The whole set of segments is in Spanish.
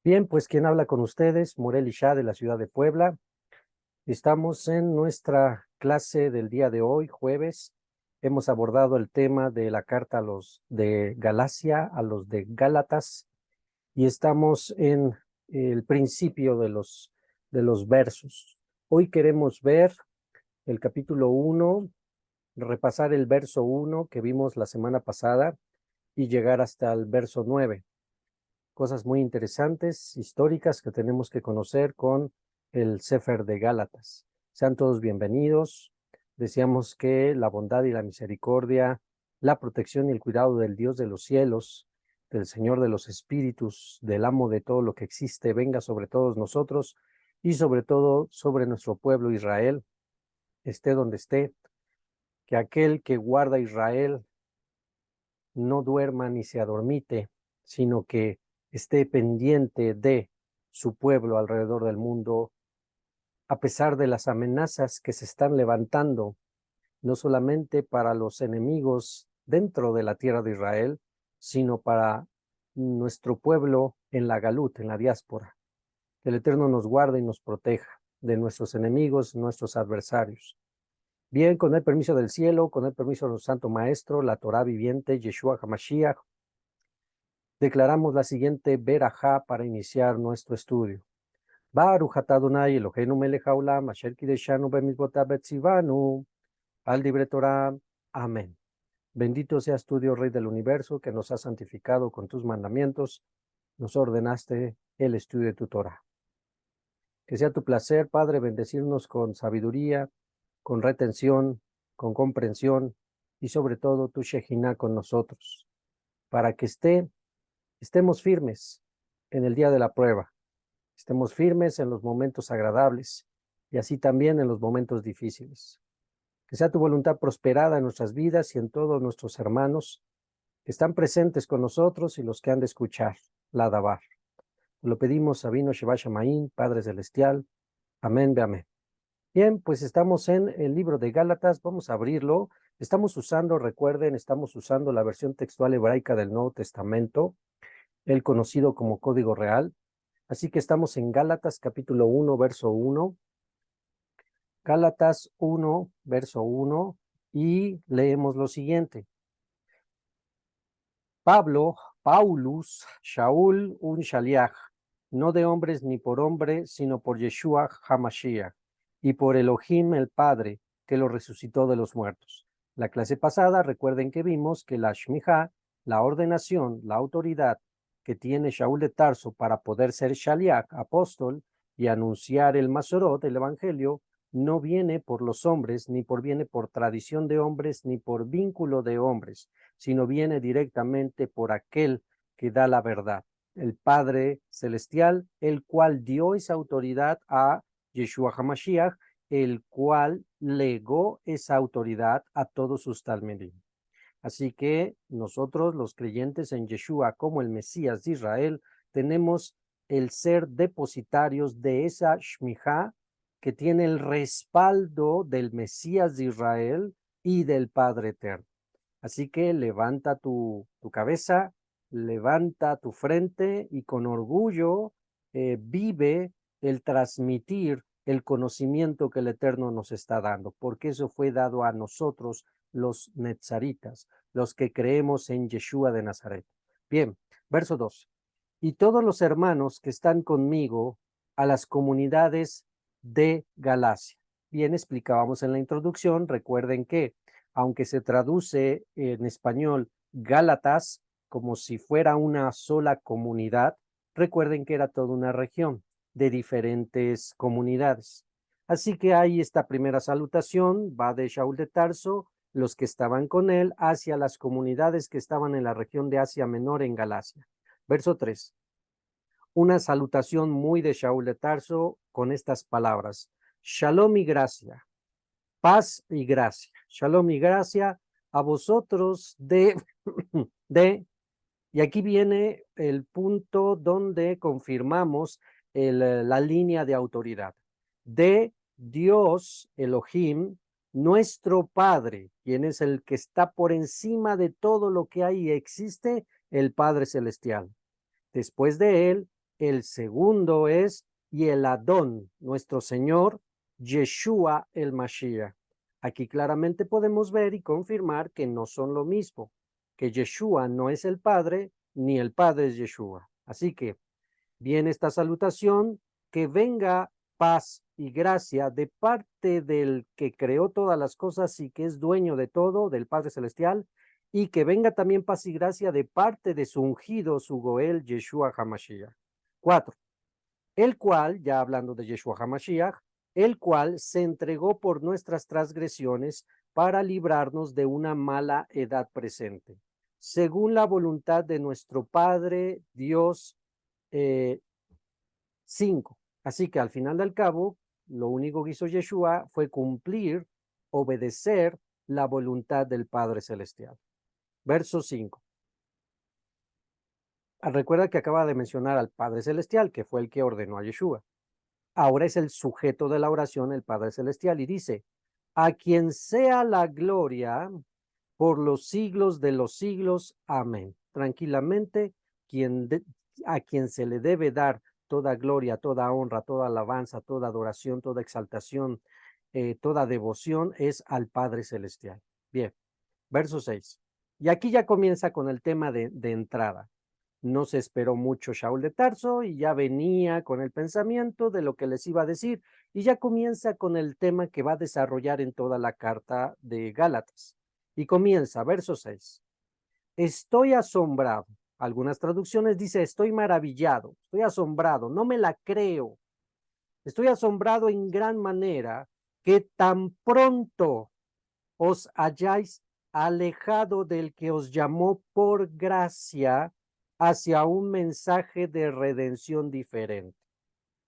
Bien, pues quien habla con ustedes, Morel Ishá de la ciudad de Puebla. Estamos en nuestra clase del día de hoy, jueves. Hemos abordado el tema de la carta a los de Galacia, a los de Gálatas, y estamos en el principio de los versos. Hoy queremos ver el capítulo 1, repasar el verso 1 que vimos la semana pasada y llegar hasta el verso 9. Cosas muy interesantes, históricas que tenemos que conocer con el Sefer de Gálatas. Sean todos bienvenidos. Deseamos que la bondad y la misericordia, la protección y el cuidado del Dios de los cielos, del Señor de los espíritus, del amo de todo lo que existe, venga sobre todos nosotros y sobre todo sobre nuestro pueblo Israel, esté donde esté, que aquel que guarda Israel no duerma ni se adormite, sino que esté pendiente de su pueblo alrededor del mundo, a pesar de las amenazas que se están levantando, no solamente para los enemigos dentro de la tierra de Israel, sino para nuestro pueblo en la Galut, en la diáspora. Que el Eterno nos guarde y nos proteja de nuestros enemigos, nuestros adversarios. Bien, con el permiso del cielo, con el permiso de nuestro Santo Maestro, la Torá viviente, Yeshua HaMashiach, declaramos la siguiente verajá para iniciar nuestro estudio. Baruch atah Adonai Eloheinu melech haolam, asher kideshanu bemitzvotav vetzivanu, al dibre Torah. Amén. Bendito seas tú, Dios Rey del universo, que nos has santificado con tus mandamientos, nos ordenaste el estudio de tu Torah. Que sea tu placer, Padre, bendecirnos con sabiduría, con retención, con comprensión y sobre todo tu Shejinah con nosotros, para que estemos firmes en el día de la prueba, estemos firmes en los momentos agradables y así también en los momentos difíciles. Que sea tu voluntad prosperada en nuestras vidas y en todos nuestros hermanos que están presentes con nosotros y los que han de escuchar la Dabar. Lo pedimos a Vino Sheba Shamaín, Padre Celestial. Amén, ve amén. Bien, pues estamos en el libro de Gálatas, vamos a abrirlo. Recuerden, estamos usando la versión textual hebraica del Nuevo Testamento, el conocido como Código Real. Así que estamos en Gálatas capítulo 1, verso 1. Gálatas 1, verso 1, y leemos lo siguiente. Paulus, Shaul, un Shaliach, no de hombres ni por hombre, sino por Yeshua HaMashiach, y por Elohim el Padre, que lo resucitó de los muertos. La clase pasada, recuerden que vimos que la Shmijá, la ordenación, la autoridad que tiene Shaul de Tarso para poder ser Shaliach, apóstol, y anunciar el Masorot, el Evangelio, no viene por los hombres, viene por tradición de hombres, ni por vínculo de hombres, sino viene directamente por aquel que da la verdad, el Padre Celestial, el cual dio esa autoridad a Yeshua HaMashiach, el cual legó esa autoridad a todos sus talmidim. Así que nosotros, los creyentes en Yeshua como el Mesías de Israel, tenemos el ser depositarios de esa Shmijá que tiene el respaldo del Mesías de Israel y del Padre Eterno. Así que levanta tu cabeza, levanta tu frente y con orgullo vive el transmitir el conocimiento que el Eterno nos está dando, porque eso fue dado a nosotros los netzaritas, los que creemos en Yeshua de Nazaret. Bien, verso 2. Y todos los hermanos que están conmigo a las comunidades de Galacia. Bien, explicábamos en la introducción, recuerden que aunque se traduce en español Gálatas como si fuera una sola comunidad, recuerden que era toda una región de diferentes comunidades. Así que hay esta primera salutación, va de Shaul de Tarso, los que estaban con él, hacia las comunidades que estaban en la región de Asia Menor en Galacia. Verso 3. Una salutación muy de Shaul de Tarso con estas palabras: Shalom y gracia, paz y gracia. Shalom y gracia a vosotros y aquí viene el punto donde confirmamos la línea de autoridad. De Dios, Elohim, nuestro Padre, quien es el que está por encima de todo lo que hay y existe, el Padre Celestial. Después de él el segundo es y el Adón, nuestro Señor, Yeshua el Mashiach. Aquí claramente podemos ver y confirmar que no son lo mismo, que Yeshua no es el Padre, ni el Padre es Yeshua. Así que viene esta salutación, que venga paz y gracia de parte del que creó todas las cosas y que es dueño de todo, del Padre Celestial, y que venga también paz y gracia de parte de su ungido, su Goel, Yeshua HaMashiach. 4. El cual, ya hablando de Yeshua HaMashiach, el cual se entregó por nuestras transgresiones para librarnos de una mala edad presente, según la voluntad de nuestro Padre Dios. 5. Así que al final del cabo, lo único que hizo Yeshua fue cumplir, obedecer la voluntad del Padre Celestial. Verso 5. Recuerda que acaba de mencionar al Padre Celestial, que fue el que ordenó a Yeshua. Ahora es el sujeto de la oración, el Padre Celestial, y dice, a quien sea la gloria por los siglos de los siglos. Amén. Tranquilamente, a quien se le debe dar toda gloria, toda honra, toda alabanza, toda adoración, toda exaltación, toda devoción es al Padre Celestial. Bien, verso 6. Y aquí ya comienza con el tema de entrada. No se esperó mucho Shaul de Tarso y ya venía con el pensamiento de lo que les iba a decir y ya comienza con el tema que va a desarrollar en toda la carta de Gálatas. Y comienza, verso 6. Estoy asombrado. Algunas traducciones dice estoy maravillado, estoy asombrado, no me la creo. Estoy asombrado en gran manera que tan pronto os hayáis alejado del que os llamó por gracia hacia un mensaje de redención diferente.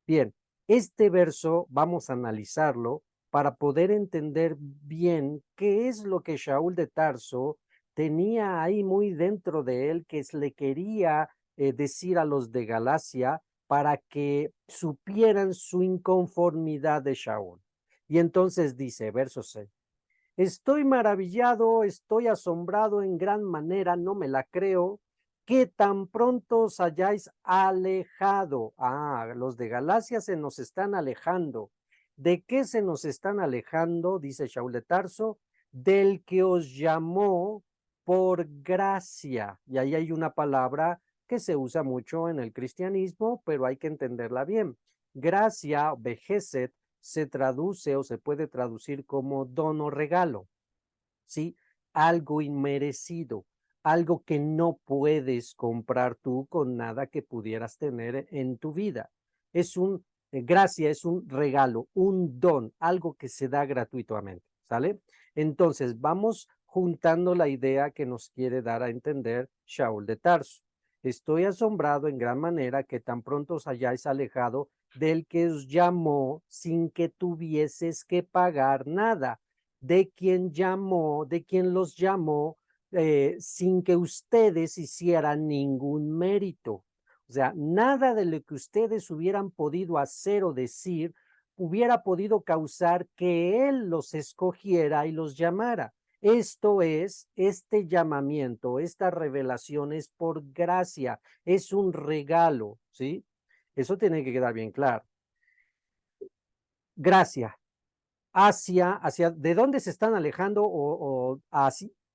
Bien, este verso vamos a analizarlo para poder entender bien qué es lo que Shaul de Tarso tenía ahí muy dentro de él que le quería decir a los de Galacia para que supieran su inconformidad de Shaul. Y entonces dice, verso 6. Estoy maravillado, estoy asombrado en gran manera, no me la creo, que tan pronto os hayáis alejado. Los de Galacia se nos están alejando. ¿De qué se nos están alejando? Dice Shaul de Tarso, del que os llamó por gracia. Y ahí hay una palabra que se usa mucho en el cristianismo, pero hay que entenderla bien. Gracia, vejeset, se traduce o se puede traducir como don o regalo, ¿sí? Algo inmerecido, algo que no puedes comprar tú con nada que pudieras tener en tu vida. Gracia es un regalo, un don, algo que se da gratuitamente, ¿sale? Entonces, vamos juntando la idea que nos quiere dar a entender Shaul de Tarso. Estoy asombrado en gran manera que tan pronto os hayáis alejado del que os llamó sin que tuvieses que pagar nada, de quien los llamó sin que ustedes hicieran ningún mérito. O sea, nada de lo que ustedes hubieran podido hacer o decir hubiera podido causar que Él los escogiera y los llamara. Esto es, este llamamiento, esta revelación es por gracia, es un regalo, ¿sí? Eso tiene que quedar bien claro. Gracia. ¿De dónde se están alejando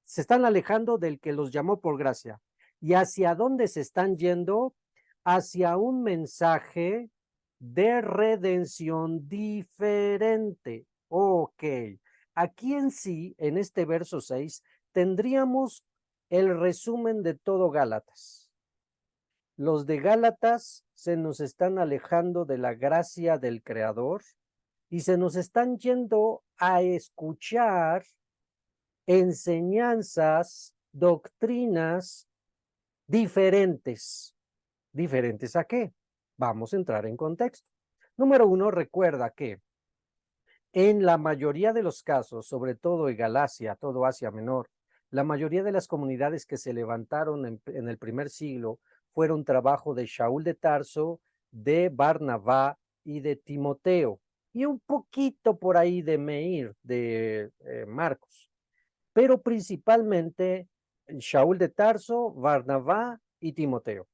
se están alejando del que los llamó por gracia? ¿Y hacia dónde se están yendo? Hacia un mensaje de redención diferente. Ok, aquí en sí, en este verso 6, tendríamos el resumen de todo Gálatas. Los de Gálatas se nos están alejando de la gracia del Creador y se nos están yendo a escuchar enseñanzas, doctrinas diferentes. ¿Diferentes a qué? Vamos a entrar en contexto. Número 1, recuerda que en la mayoría de los casos, sobre todo en Galacia, todo Asia Menor, la mayoría de las comunidades que se levantaron en el primer siglo fueron trabajo de Shaul de Tarso, de Barnabá y de Timoteo, y un poquito por ahí de Meir, de Marcos, pero principalmente Shaul de Tarso, Barnabá y Timoteo.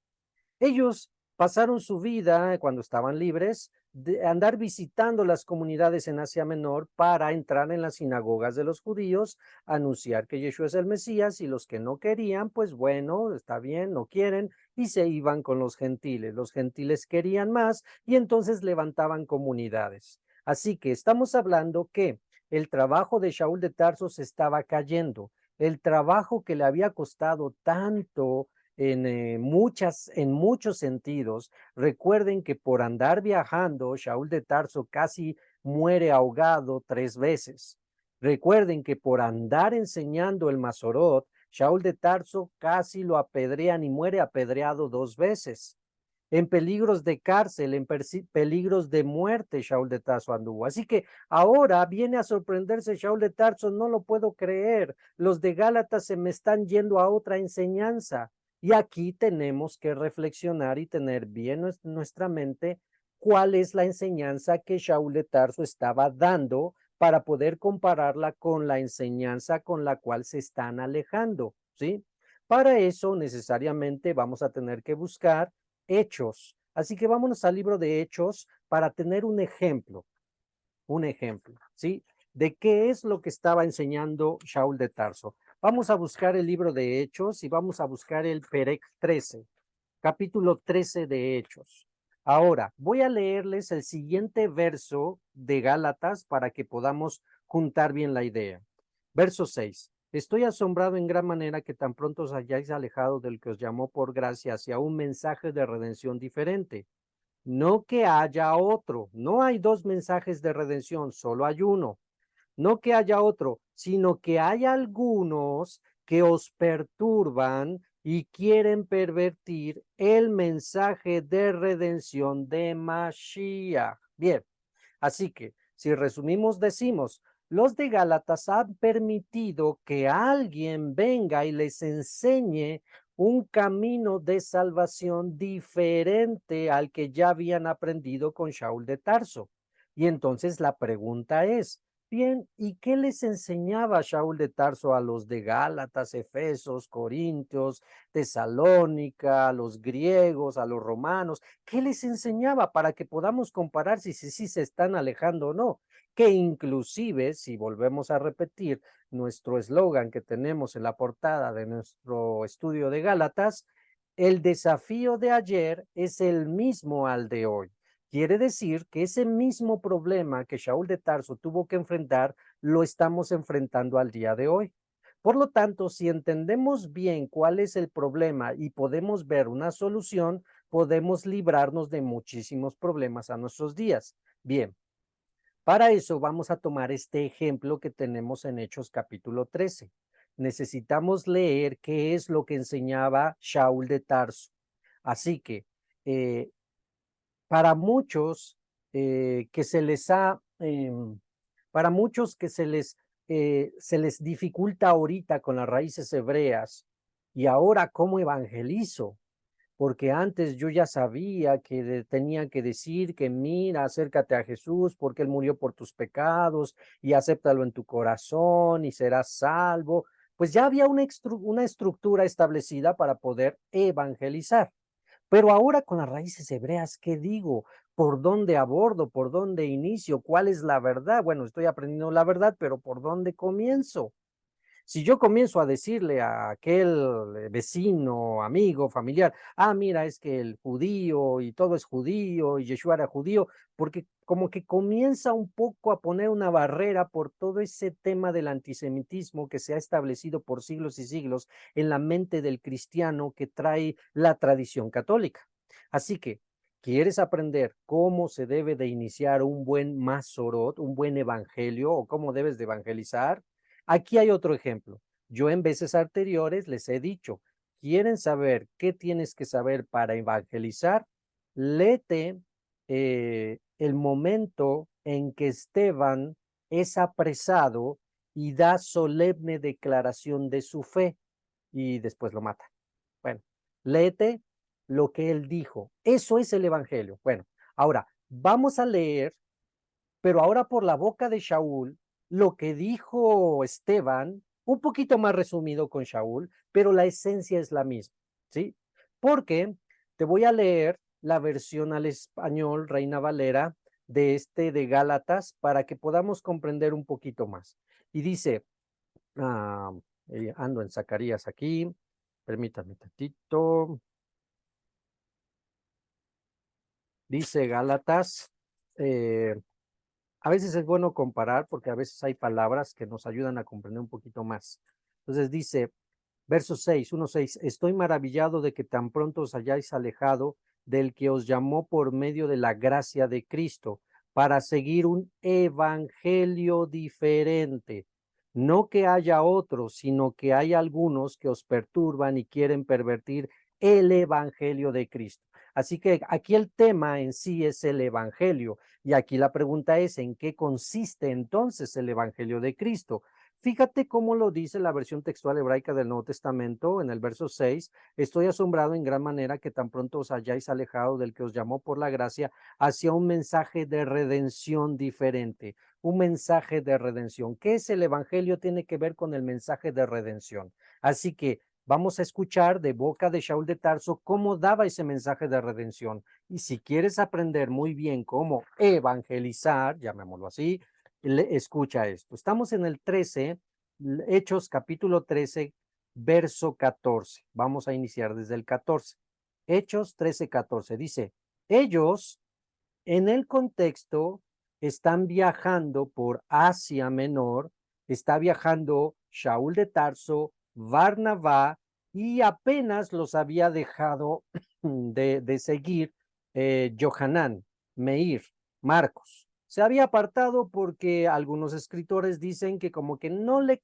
Ellos pasaron su vida, cuando estaban libres, de andar visitando las comunidades en Asia Menor para entrar en las sinagogas de los judíos, anunciar que Yeshua es el Mesías, y los que no querían, pues bueno, está bien, no quieren, y se iban con los gentiles. Los gentiles querían más y entonces levantaban comunidades. Así que estamos hablando que el trabajo de Shaul de Tarso se estaba cayendo. El trabajo que le había costado tanto en muchos sentidos. Recuerden que por andar viajando, Shaul de Tarso casi muere ahogado 3 veces. Recuerden que por andar enseñando el Masorot, Shaul de Tarso casi lo apedrean y muere apedreado 2 veces. En peligros de cárcel, en peligros de muerte, Shaul de Tarso anduvo. Así que ahora viene a sorprenderse Shaul de Tarso, no lo puedo creer. Los de Gálatas se me están yendo a otra enseñanza. Y aquí tenemos que reflexionar y tener bien nuestra mente cuál es la enseñanza que Shaul de Tarso estaba dando para poder compararla con la enseñanza con la cual se están alejando, ¿sí? Para eso necesariamente vamos a tener que buscar Hechos. Así que vámonos al libro de Hechos para tener un ejemplo, ¿sí? De qué es lo que estaba enseñando Shaul de Tarso. Vamos a buscar el libro de Hechos y vamos a buscar el Perec 13, capítulo 13 de Hechos. Ahora, voy a leerles el siguiente verso de Gálatas para que podamos juntar bien la idea. Verso 6. Estoy asombrado en gran manera que tan pronto os hayáis alejado del que os llamó por gracia hacia un mensaje de redención diferente. No que haya otro, no hay 2 mensajes de redención, solo hay uno. No que haya otro, sino que hay algunos que os perturban y quieren pervertir el mensaje de redención de Mashiach. Bien, así que si resumimos, decimos, los de Gálatas han permitido que alguien venga y les enseñe un camino de salvación diferente al que ya habían aprendido con Shaul de Tarso. Y entonces la pregunta es, bien, ¿y qué les enseñaba Shaul de Tarso a los de Gálatas, Efesos, Corintios, Tesalónica, a los griegos, a los romanos? ¿Qué les enseñaba para que podamos comparar si se están alejando o no? Que inclusive, si volvemos a repetir nuestro eslogan que tenemos en la portada de nuestro estudio de Gálatas, el desafío de ayer es el mismo al de hoy. Quiere decir que ese mismo problema que Shaul de Tarso tuvo que enfrentar, lo estamos enfrentando al día de hoy. Por lo tanto, si entendemos bien cuál es el problema y podemos ver una solución, podemos librarnos de muchísimos problemas a nuestros días. Bien, para eso vamos a tomar este ejemplo que tenemos en Hechos capítulo 13. Necesitamos leer qué es lo que enseñaba Shaul de Tarso. Así que eh, para muchos que se les ha, para muchos que se les dificulta ahorita con las raíces hebreas, y ahora cómo evangelizo, porque antes yo ya sabía que tenía que decir que mira, acércate a Jesús porque Él murió por tus pecados y acéptalo en tu corazón y serás salvo. Pues ya había una estructura establecida para poder evangelizar. Pero ahora con las raíces hebreas, ¿qué digo? ¿Por dónde abordo? ¿Por dónde inicio? ¿Cuál es la verdad? Bueno, estoy aprendiendo la verdad, pero ¿por dónde comienzo? Si yo comienzo a decirle a aquel vecino, amigo, familiar, mira, es que el judío y todo es judío y Yeshua era judío, porque como que comienza un poco a poner una barrera por todo ese tema del antisemitismo que se ha establecido por siglos y siglos en la mente del cristiano que trae la tradición católica. Así que, ¿quieres aprender cómo se debe de iniciar un buen masorot, un buen evangelio o cómo debes de evangelizar? Aquí hay otro ejemplo. Yo en veces anteriores les he dicho, ¿quieren saber qué tienes que saber para evangelizar? Léete el momento en que Esteban es apresado y da solemne declaración de su fe y después lo mata. Bueno, léete lo que él dijo. Eso es el evangelio. Bueno, ahora vamos a leer, pero ahora por la boca de Shaul, lo que dijo Esteban, un poquito más resumido con Shaul, pero la esencia es la misma, ¿sí? Porque te voy a leer la versión al español, Reina Valera, de Gálatas, para que podamos comprender un poquito más. Y dice, ando en Zacarías aquí, permítame tantito. Dice Gálatas, a veces es bueno comparar porque a veces hay palabras que nos ayudan a comprender un poquito más. Entonces dice, verso 6, 1:6, estoy maravillado de que tan pronto os hayáis alejado del que os llamó por medio de la gracia de Cristo para seguir un evangelio diferente. No que haya otros, sino que hay algunos que os perturban y quieren pervertir el evangelio de Cristo. Así que aquí el tema en sí es el evangelio. Y aquí la pregunta es, ¿en qué consiste entonces el evangelio de Cristo? Fíjate cómo lo dice la versión textual hebraica del Nuevo Testamento en el verso 6. Estoy asombrado en gran manera que tan pronto os hayáis alejado del que os llamó por la gracia hacia un mensaje de redención diferente. Un mensaje de redención. ¿Qué es el evangelio? Tiene que ver con el mensaje de redención. Así que vamos a escuchar de boca de Shaul de Tarso cómo daba ese mensaje de redención. Y si quieres aprender muy bien cómo evangelizar, llamémoslo así, escucha esto. Estamos en el 13, Hechos capítulo 13, verso 14. Vamos a iniciar desde el 14. Hechos 13, 14. Dice, ellos en el contexto están viajando por Asia Menor, está viajando Shaul de Tarso, Barnabá, y apenas los había dejado de seguir Johanán, Meir, Marcos. Se había apartado porque algunos escritores dicen que como que no le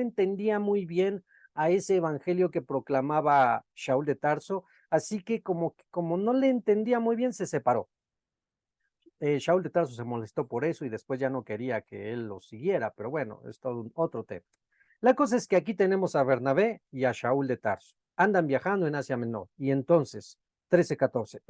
entendía muy bien a ese evangelio que proclamaba Shaul de Tarso, así que como no le entendía muy bien, se separó. Shaul de Tarso se molestó por eso y después ya no quería que él lo siguiera, pero bueno, es todo otro tema. La cosa es que aquí tenemos a Bernabé y a Shaul de Tarso. Andan viajando en Asia Menor y entonces, 13:14.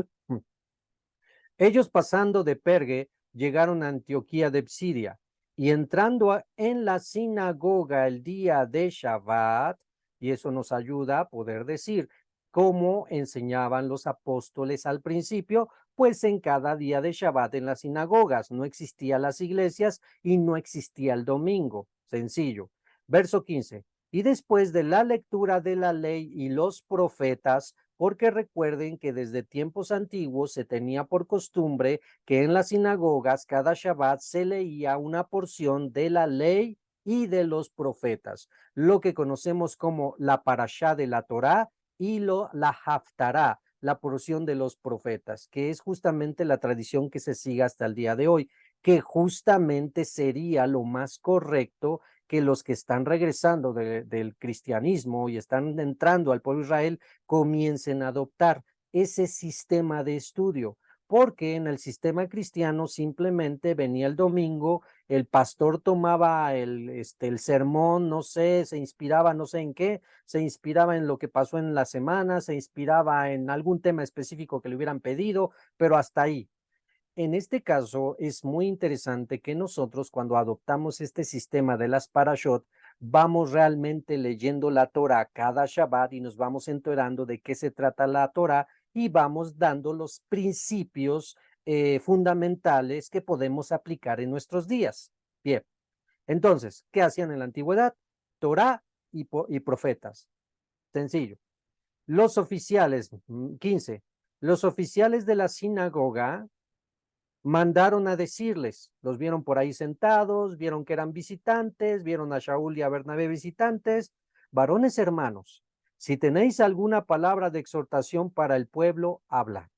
Ellos pasando de Pergue llegaron a Antioquía de Psidia y entrando en la sinagoga el día de Shabbat, y eso nos ayuda a poder decir cómo enseñaban los apóstoles al principio, pues en cada día de Shabbat en las sinagogas no existían las iglesias y no existía el domingo. Sencillo. Verso 15. Y después de la lectura de la ley y los profetas, porque recuerden que desde tiempos antiguos se tenía por costumbre que en las sinagogas cada Shabbat se leía una porción de la ley y de los profetas, lo que conocemos como la parashá de la Torá y la haftará, la porción de los profetas, que es justamente la tradición que se sigue hasta el día de hoy, que justamente sería lo más correcto que los que están regresando del cristianismo y están entrando al pueblo de Israel comiencen a adoptar ese sistema de estudio, porque en el sistema cristiano simplemente venía el domingo, el pastor tomaba el sermón, no sé, se inspiraba no sé en qué, se inspiraba en lo que pasó en la semana, se inspiraba en algún tema específico que le hubieran pedido, pero hasta ahí. En este caso, es muy interesante que nosotros cuando adoptamos este sistema de las parashot, vamos realmente leyendo la Torah cada Shabbat y nos vamos enterando de qué se trata la Torah y vamos dando los principios fundamentales que podemos aplicar en nuestros días. Bien, entonces, ¿qué hacían en la antigüedad? Torah y profetas. Sencillo. Los oficiales, 15, los oficiales de la sinagoga mandaron a decirles, los vieron por ahí sentados, vieron que eran visitantes, vieron a Shaul y a Bernabé visitantes, varones hermanos, si tenéis alguna palabra de exhortación para el pueblo, habla.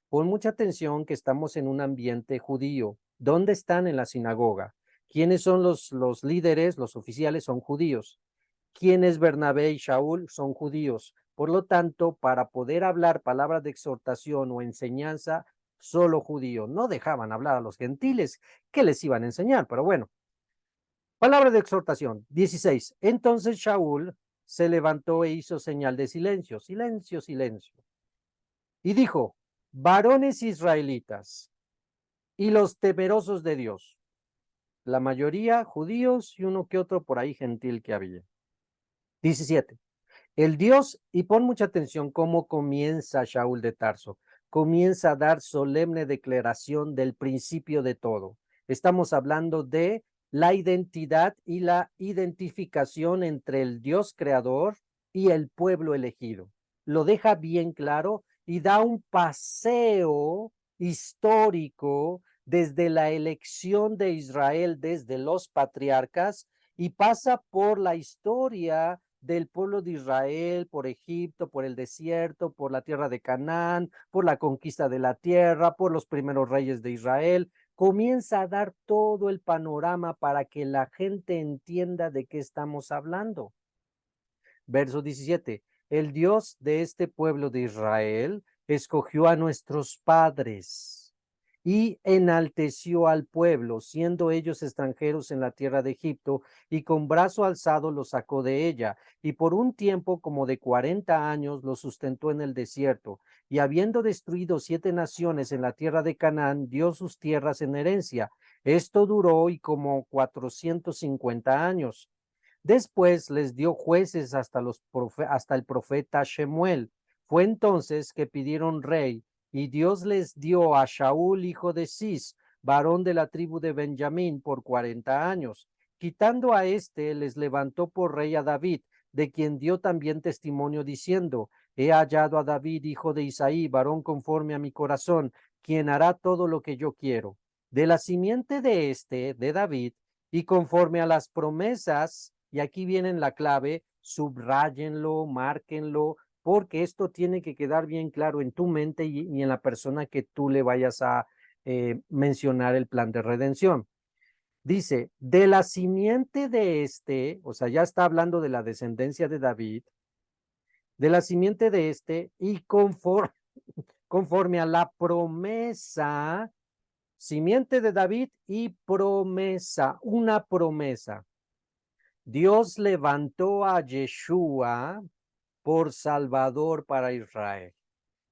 Pon mucha atención que estamos en un ambiente judío. ¿Dónde están en la sinagoga? ¿Quiénes son los líderes? Los oficiales son judíos. ¿Quién es Bernabé y Shaul? Son judíos. Por lo tanto, para poder hablar palabras de exhortación o enseñanza, solo judío. No dejaban hablar a los gentiles. ¿Qué les iban a enseñar? Pero bueno, palabra de exhortación. 16. Entonces Shaul se levantó e hizo señal de silencio. Silencio, silencio. Y dijo, varones israelitas y los temerosos de Dios. La mayoría judíos y uno que otro por ahí gentil que había. 17. El Dios, y pon mucha atención cómo comienza Shaul de Tarso. comienza a dar solemne declaración del principio de todo. Estamos hablando de la identidad y la identificación entre el Dios creador y el pueblo elegido. Lo deja bien claro y da un paseo histórico desde la elección de Israel, desde los patriarcas, y pasa por la historia del pueblo de Israel, por Egipto, por el desierto, por la tierra de Canaán, por la conquista de la tierra, por los primeros reyes de Israel. Comienza a dar todo el panorama para que la gente entienda de qué estamos hablando. Verso 17. El Dios de este pueblo de Israel escogió a nuestros padres y enalteció al pueblo, siendo ellos extranjeros en la tierra de Egipto, y con brazo alzado los sacó de ella, y por un tiempo como de 40 años los sustentó en el desierto, y habiendo destruido 7 naciones en la tierra de Canaán, dio sus tierras en herencia. Esto duró y como 450 años. Después les dio jueces hasta el profeta Shemuel. Fue entonces que pidieron rey, y Dios les dio a Shaul, hijo de Cis, varón de la tribu de Benjamín, por 40 años. Quitando a éste, les levantó por rey a David, de quien dio también testimonio diciendo: he hallado a David, hijo de Isaí, varón conforme a mi corazón, quien hará todo lo que yo quiero. De la simiente de de David, y conforme a las promesas, y aquí viene la clave, subrayenlo, márquenlo, porque esto tiene que quedar bien claro en tu mente y en la persona que tú le vayas a mencionar el plan de redención. Dice, de la simiente de o sea, ya está hablando de la descendencia de David, de la simiente de y conforme a la promesa, simiente de David y promesa, una promesa. Dios levantó a Yeshua por Salvador para Israel.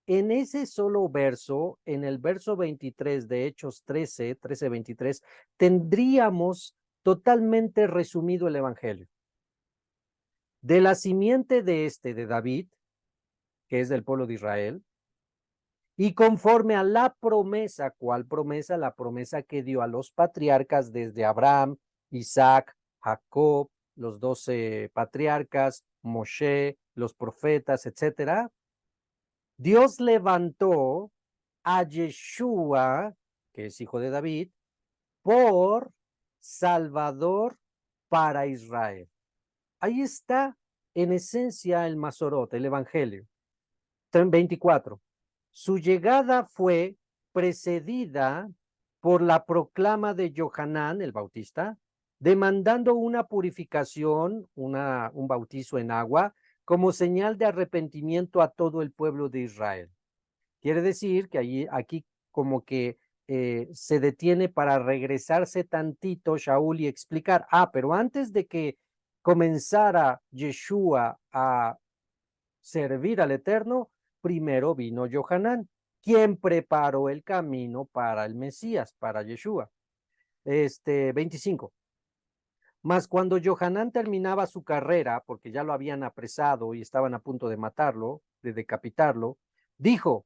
En ese solo verso, en el verso 23 de Hechos 13:23, tendríamos totalmente resumido el Evangelio. De la simiente de David, que es del pueblo de Israel, y conforme a la promesa, ¿cuál promesa? La promesa que dio a los patriarcas desde Abraham, Isaac, Jacob, los 12 patriarcas, Moshe, los profetas, etcétera. Dios levantó a Yeshua, que es hijo de David, por Salvador para Israel. Ahí está en esencia el Masorot, el Evangelio. 24. Su llegada fue precedida por la proclama de Johanán, el Bautista, demandando una purificación, un bautizo en agua, como señal de arrepentimiento a todo el pueblo de Israel. Quiere decir que aquí como que se detiene para regresarse tantito Shaul y explicar, pero antes de que comenzara Yeshua a servir al Eterno, primero vino Johanán, quien preparó el camino para el Mesías, para Yeshua. 25. Mas cuando Johanán terminaba su carrera, porque ya lo habían apresado y estaban a punto de matarlo, de decapitarlo, dijo: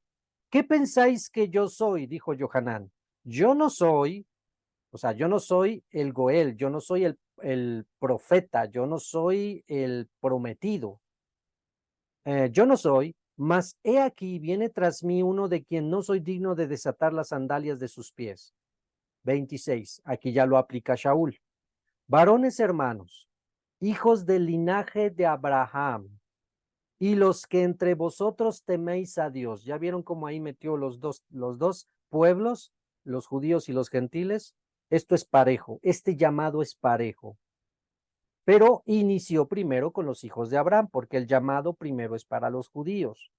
¿qué pensáis que yo soy? Dijo Johanán. Yo no soy, o sea, yo no soy el Goel, yo no soy el profeta, yo no soy el prometido. Yo no soy, mas he aquí viene tras mí uno de quien no soy digno de desatar las sandalias de sus pies. 26. Aquí ya lo aplica Shaul. Varones hermanos, hijos del linaje de Abraham, y los que entre vosotros teméis a Dios. ¿Ya vieron cómo ahí metió los dos pueblos, los judíos y los gentiles? Esto es parejo, este llamado es parejo. Pero inició primero con los hijos de Abraham, porque el llamado primero es para los judíos.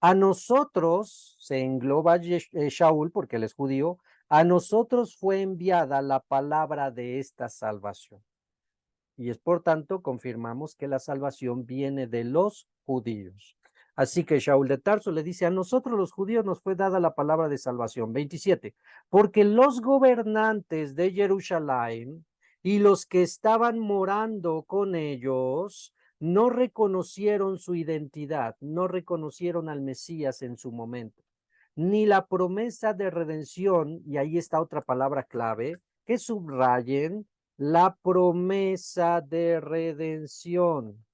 A nosotros, se engloba Shaul, porque él es judío, a nosotros fue enviada la palabra de esta salvación. Y es por tanto, confirmamos que la salvación viene de los judíos. Así que Shaul de Tarso le dice: a nosotros los judíos nos fue dada la palabra de salvación. 27. Porque los gobernantes de Jerusalén y los que estaban morando con ellos no reconocieron su identidad, no reconocieron al Mesías en su momento. ni la promesa de redención, y ahí está otra palabra clave, que subrayen la promesa de redención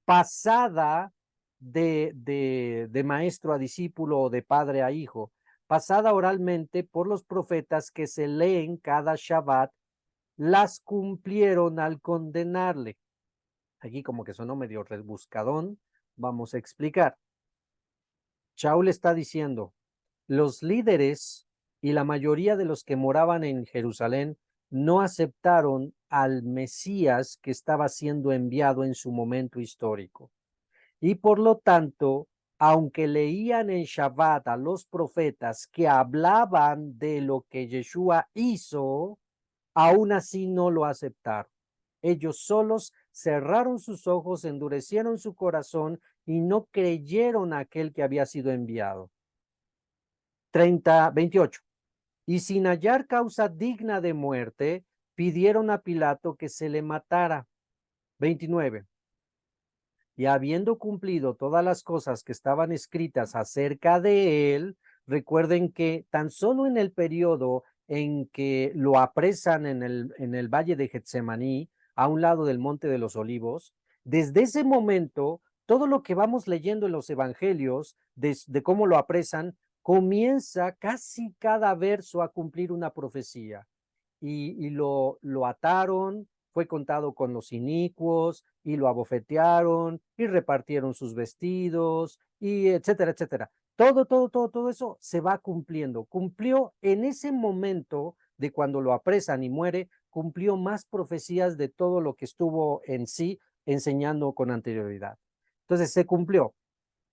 pasada de maestro a discípulo o de padre a hijo, pasada oralmente por los profetas que se leen cada Shabbat, las cumplieron al condenarle. Aquí como que sonó medio rebuscadón, vamos a explicar. Shaul está diciendo, los líderes y la mayoría de los que moraban en Jerusalén no aceptaron al Mesías que estaba siendo enviado en su momento histórico. Y por lo tanto, aunque leían en Shabbat a los profetas que hablaban de lo que Yeshua hizo, aún así no lo aceptaron. Ellos solos cerraron sus ojos, endurecieron su corazón y no creyeron a aquel que había sido enviado. 28. Y sin hallar causa digna de muerte, pidieron a Pilato que se le matara. 29. Y habiendo cumplido todas las cosas que estaban escritas acerca de él, recuerden que tan solo en el periodo en que lo apresan en el valle de Getsemaní, a un lado del Monte de los Olivos, desde ese momento, todo lo que vamos leyendo en los evangelios de cómo lo apresan, comienza casi cada verso a cumplir una profecía. Y lo ataron, fue contado con los inicuos, y lo abofetearon, y repartieron sus vestidos, y etcétera, etcétera. Todo eso se va cumpliendo. Cumplió en ese momento de cuando lo apresan y muere, cumplió más profecías de todo lo que estuvo en sí enseñando con anterioridad. Entonces se cumplió.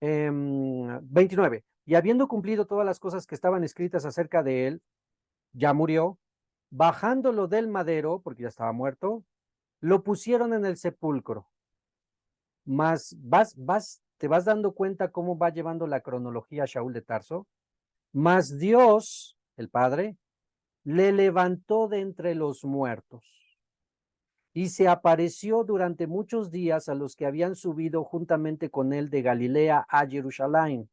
29. Y habiendo cumplido todas las cosas que estaban escritas acerca de él, ya murió, bajándolo del madero, porque ya estaba muerto, lo pusieron en el sepulcro. Más te vas dando cuenta cómo va llevando la cronología Shaul de Tarso. Mas Dios, el Padre, le levantó de entre los muertos y se apareció durante muchos días a los que habían subido juntamente con él de Galilea a Jerusalén,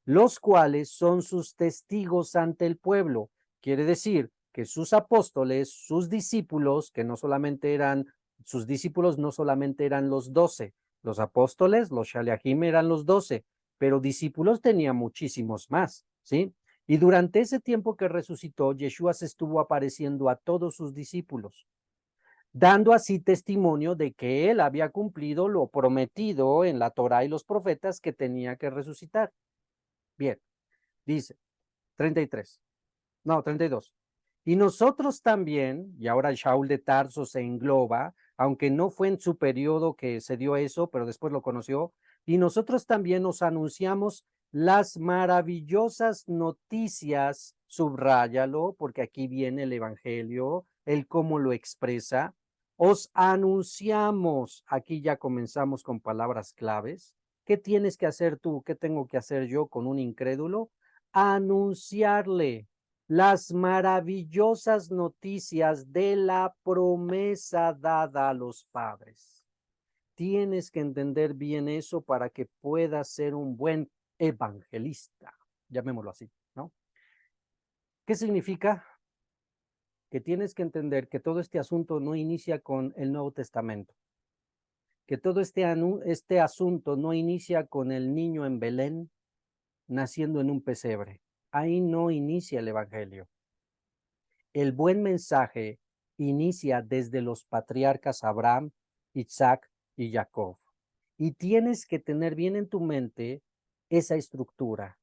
los cuales son sus testigos ante el pueblo. Quiere decir que sus apóstoles, sus discípulos, que no solamente eran, sus discípulos no solamente eran los 12, los apóstoles, los Shaliachim eran los 12, pero discípulos tenía muchísimos más, ¿sí? Y durante ese tiempo que resucitó, Yeshua se estuvo apareciendo a todos sus discípulos, dando así testimonio de que él había cumplido lo prometido en la Torá y los profetas que tenía que resucitar. Bien, dice 33, no, 32. Y nosotros también, y ahora el Shaul de Tarso se engloba, aunque no fue en su periodo que se dio eso, pero después lo conoció, y nosotros también nos anunciamos las maravillosas noticias, subráyalo, porque aquí viene el Evangelio, el cómo lo expresa. Os anunciamos, aquí ya comenzamos con palabras claves. ¿Qué tienes que hacer tú? ¿Qué tengo que hacer yo con un incrédulo? Anunciarle las maravillosas noticias de la promesa dada a los padres. Tienes que entender bien eso para que puedas ser un buen evangelista, llamémoslo así, ¿no? ¿Qué significa? Que tienes que entender que todo este asunto no inicia con el Nuevo Testamento, que todo este asunto no inicia con el niño en Belén naciendo en un pesebre. Ahí no inicia el evangelio. El buen mensaje inicia desde los patriarcas Abraham, Isaac y Jacob. Y tienes que tener bien en tu mente esa estructura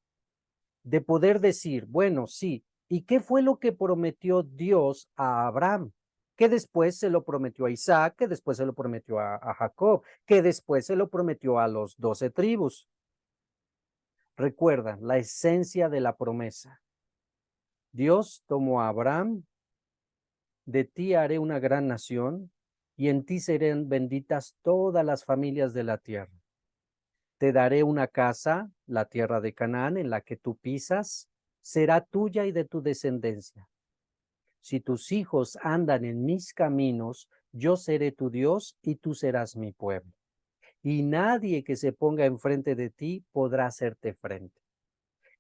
de poder decir, bueno, sí, ¿y qué fue lo que prometió Dios a Abraham? Que después se lo prometió a Isaac, que después se lo prometió a Jacob, que después se lo prometió a los 12 tribus. Recuerda la esencia de la promesa. Dios tomó a Abraham, de ti haré una gran nación, y en ti serán benditas todas las familias de la tierra. Te daré una casa, la tierra de Canaán, en la que tú pisas, será tuya y de tu descendencia. Si tus hijos andan en mis caminos, yo seré tu Dios y tú serás mi pueblo. y nadie que se ponga enfrente de ti podrá hacerte frente.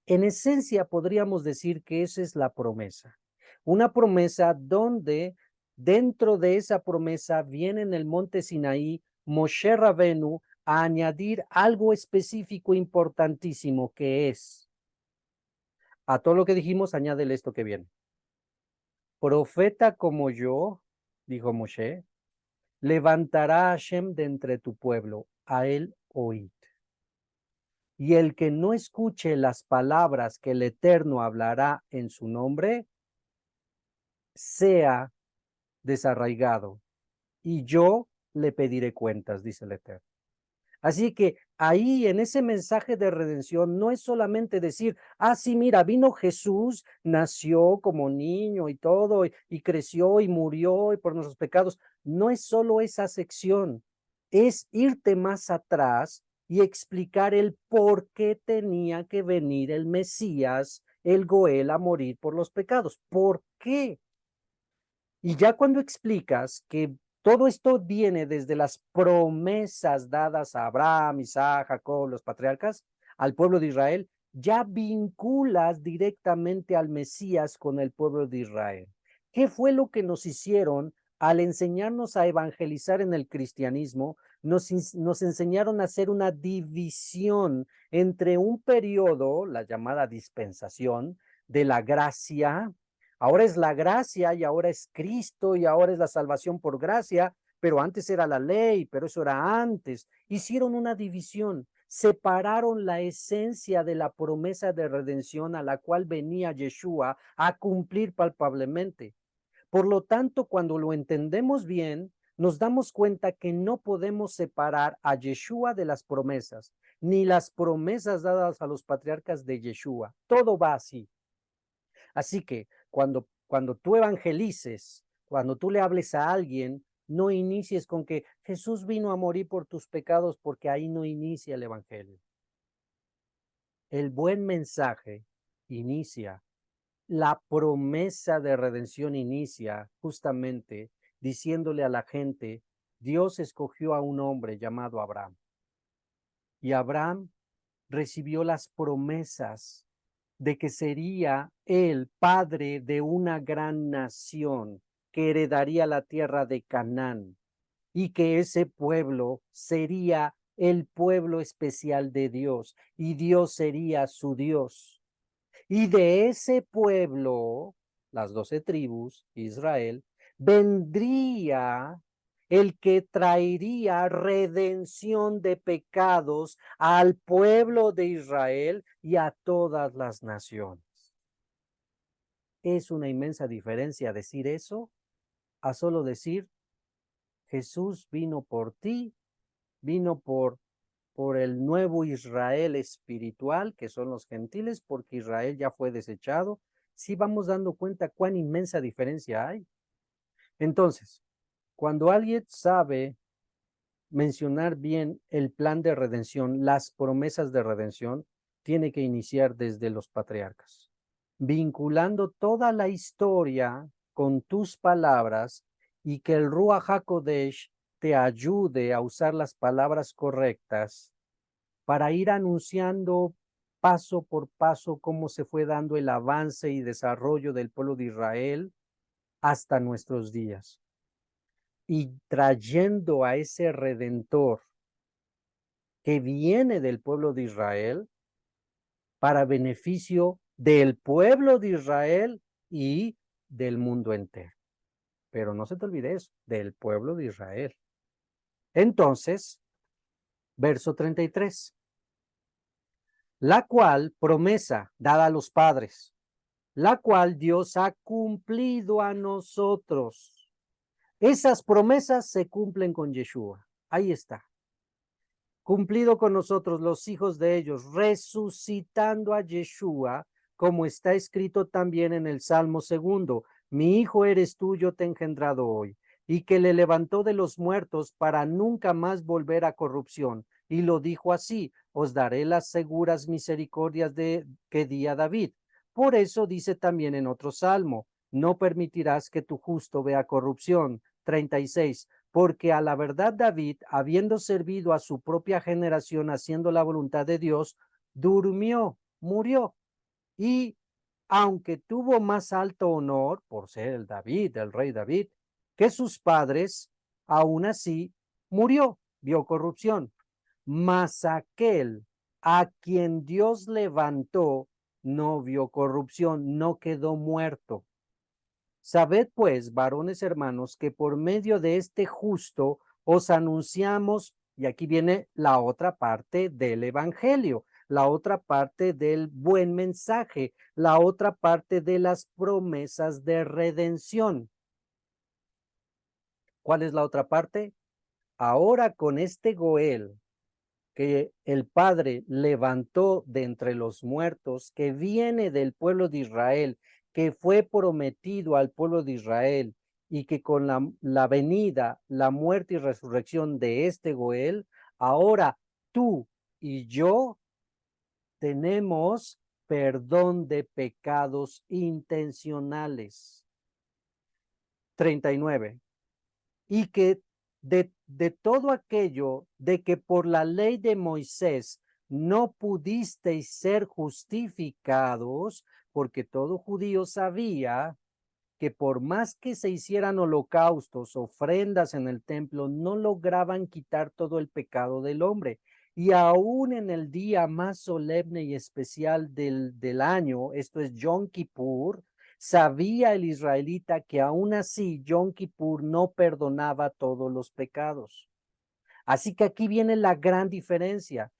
En esencia, podríamos decir que esa es la promesa. Una promesa donde dentro de esa promesa viene en el monte Sinaí Moshe Rabenu a añadir algo específico importantísimo que es, a todo lo que dijimos, añádele esto que viene. Profeta como yo, dijo Moshe, levantará a Hashem de entre tu pueblo, a él oíd. Y el que no escuche las palabras que el Eterno hablará en su nombre, sea desarraigado, y yo le pediré cuentas, dice el Eterno. Así que ahí en ese mensaje de redención no es solamente decir, sí, mira, vino Jesús, nació como niño y todo, y creció y murió y por nuestros pecados. No es solo esa sección, es irte más atrás y explicar el por qué tenía que venir el Mesías, el Goel, a morir por los pecados. ¿Por qué? Y ya cuando explicas que todo esto viene desde las promesas dadas a Abraham, Isaac, Jacob, los patriarcas, al pueblo de Israel, ya vinculas directamente al Mesías con el pueblo de Israel. ¿Qué fue lo que nos hicieron al enseñarnos a evangelizar en el cristianismo? Nos enseñaron a hacer una división entre un periodo, la llamada dispensación, de la gracia. Ahora es la gracia y ahora es Cristo y ahora es la salvación por gracia, pero antes era la ley, pero eso era antes. Hicieron una división, separaron la esencia de la promesa de redención a la cual venía Yeshua a cumplir palpablemente. Por lo tanto, cuando lo entendemos bien, nos damos cuenta que no podemos separar a Yeshua de las promesas, ni las promesas dadas a los patriarcas de Yeshua. Todo va así. Así que cuando tú evangelices, cuando tú le hables a alguien, no inicies con que Jesús vino a morir por tus pecados, porque ahí no inicia el evangelio. El buen mensaje inicia, la promesa de redención inicia justamente diciéndole a la gente, Dios escogió a un hombre llamado Abraham. Y Abraham recibió las promesas de que sería el padre de una gran nación que heredaría la tierra de Canaán y que ese pueblo sería el pueblo especial de Dios y Dios sería su Dios. Y de ese pueblo, las 12 tribus, Israel, vendría el que traería redención de pecados al pueblo de Israel y a todas las naciones. Es una inmensa diferencia decir eso a solo decir, Jesús vino por ti, vino por el nuevo Israel espiritual, que son los gentiles, porque Israel ya fue desechado. Sí vamos dando cuenta cuán inmensa diferencia hay. Entonces, cuando alguien sabe mencionar bien el plan de redención, las promesas de redención, tiene que iniciar desde los patriarcas, vinculando toda la historia con tus palabras y que el Ruach HaKodesh te ayude a usar las palabras correctas para ir anunciando paso por paso cómo se fue dando el avance y desarrollo del pueblo de Israel hasta nuestros días. Y trayendo a ese redentor que viene del pueblo de Israel para beneficio del pueblo de Israel y del mundo entero. Pero no se te olvide eso, del pueblo de Israel. Entonces, verso 33. La cual promesa dada a los padres, la cual Dios ha cumplido a nosotros. Esas promesas se cumplen con Yeshua. Ahí está. Cumplido con nosotros los hijos de ellos, resucitando a Yeshua, como está escrito también en el Salmo 2, mi hijo eres tú, yo te he engendrado hoy, y que le levantó de los muertos para nunca más volver a corrupción. Y lo dijo así, os daré las seguras misericordias que di a David. Por eso dice también en otro salmo, no permitirás que tu justo vea corrupción. 36. porque a la verdad David, habiendo servido a su propia generación, haciendo la voluntad de Dios, durmió, murió. Y aunque tuvo más alto honor por ser el David, el rey David, que sus padres, aún así murió, vio corrupción. Mas aquel a quien Dios levantó no vio corrupción, no quedó muerto. Sabed pues, varones hermanos, que por medio de este justo os anunciamos, y aquí viene la otra parte del evangelio, la otra parte del buen mensaje, la otra parte de las promesas de redención. ¿Cuál es la otra parte? Ahora con este Goel que el Padre levantó de entre los muertos, que viene del pueblo de Israel, que fue prometido al pueblo de Israel, y que con la venida, la muerte y resurrección de este Goel, ahora tú y yo tenemos perdón de pecados intencionales. 39. Y que de todo aquello de que por la ley de Moisés no pudisteis ser justificados, porque todo judío sabía que por más que se hicieran holocaustos, ofrendas en el templo, no lograban quitar todo el pecado del hombre. Y aún en el día más solemne y especial del año, esto es Yom Kippur, sabía el israelita que aún así Yom Kippur no perdonaba todos los pecados. Así que aquí viene la gran diferencia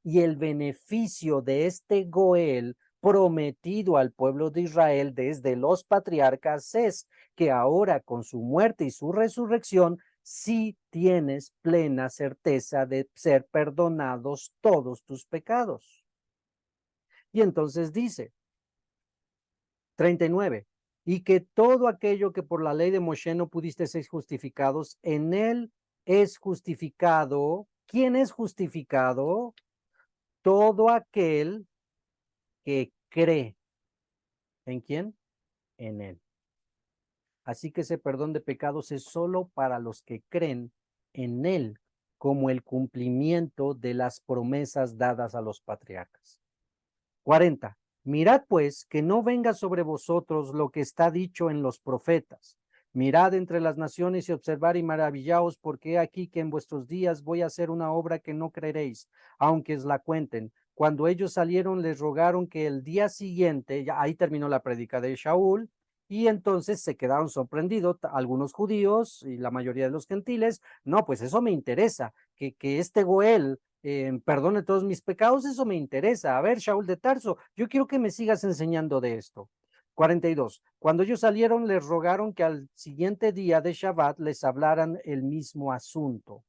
y el beneficio de este Goel prometido al pueblo de Israel desde los patriarcas es que ahora con su muerte y su resurrección sí tienes plena certeza de ser perdonados todos tus pecados. Y entonces dice, 39, y que todo aquello que por la ley de Moshe no pudiste ser justificados, en él es justificado. ¿Quién es justificado? Todo aquel que cree. ¿En quién? En él. Así que ese perdón de pecados es solo para los que creen en él, como el cumplimiento de las promesas dadas a los patriarcas. 40. Mirad pues que no venga sobre vosotros lo que está dicho en los profetas. Mirad entre las naciones y observar y maravillaos, porque he aquí que en vuestros días voy a hacer una obra que no creeréis, aunque os la cuenten. Cuando ellos salieron, les rogaron que el día siguiente, ya ahí terminó la prédica de Shaul, y entonces se quedaron sorprendidos algunos judíos y la mayoría de los gentiles. No, pues eso me interesa, que este Goel perdone todos mis pecados, eso me interesa. A ver, Shaul de Tarso, yo quiero que me sigas enseñando de esto. 42. Cuando ellos salieron, les rogaron que al siguiente día de Shabbat les hablaran el mismo asunto.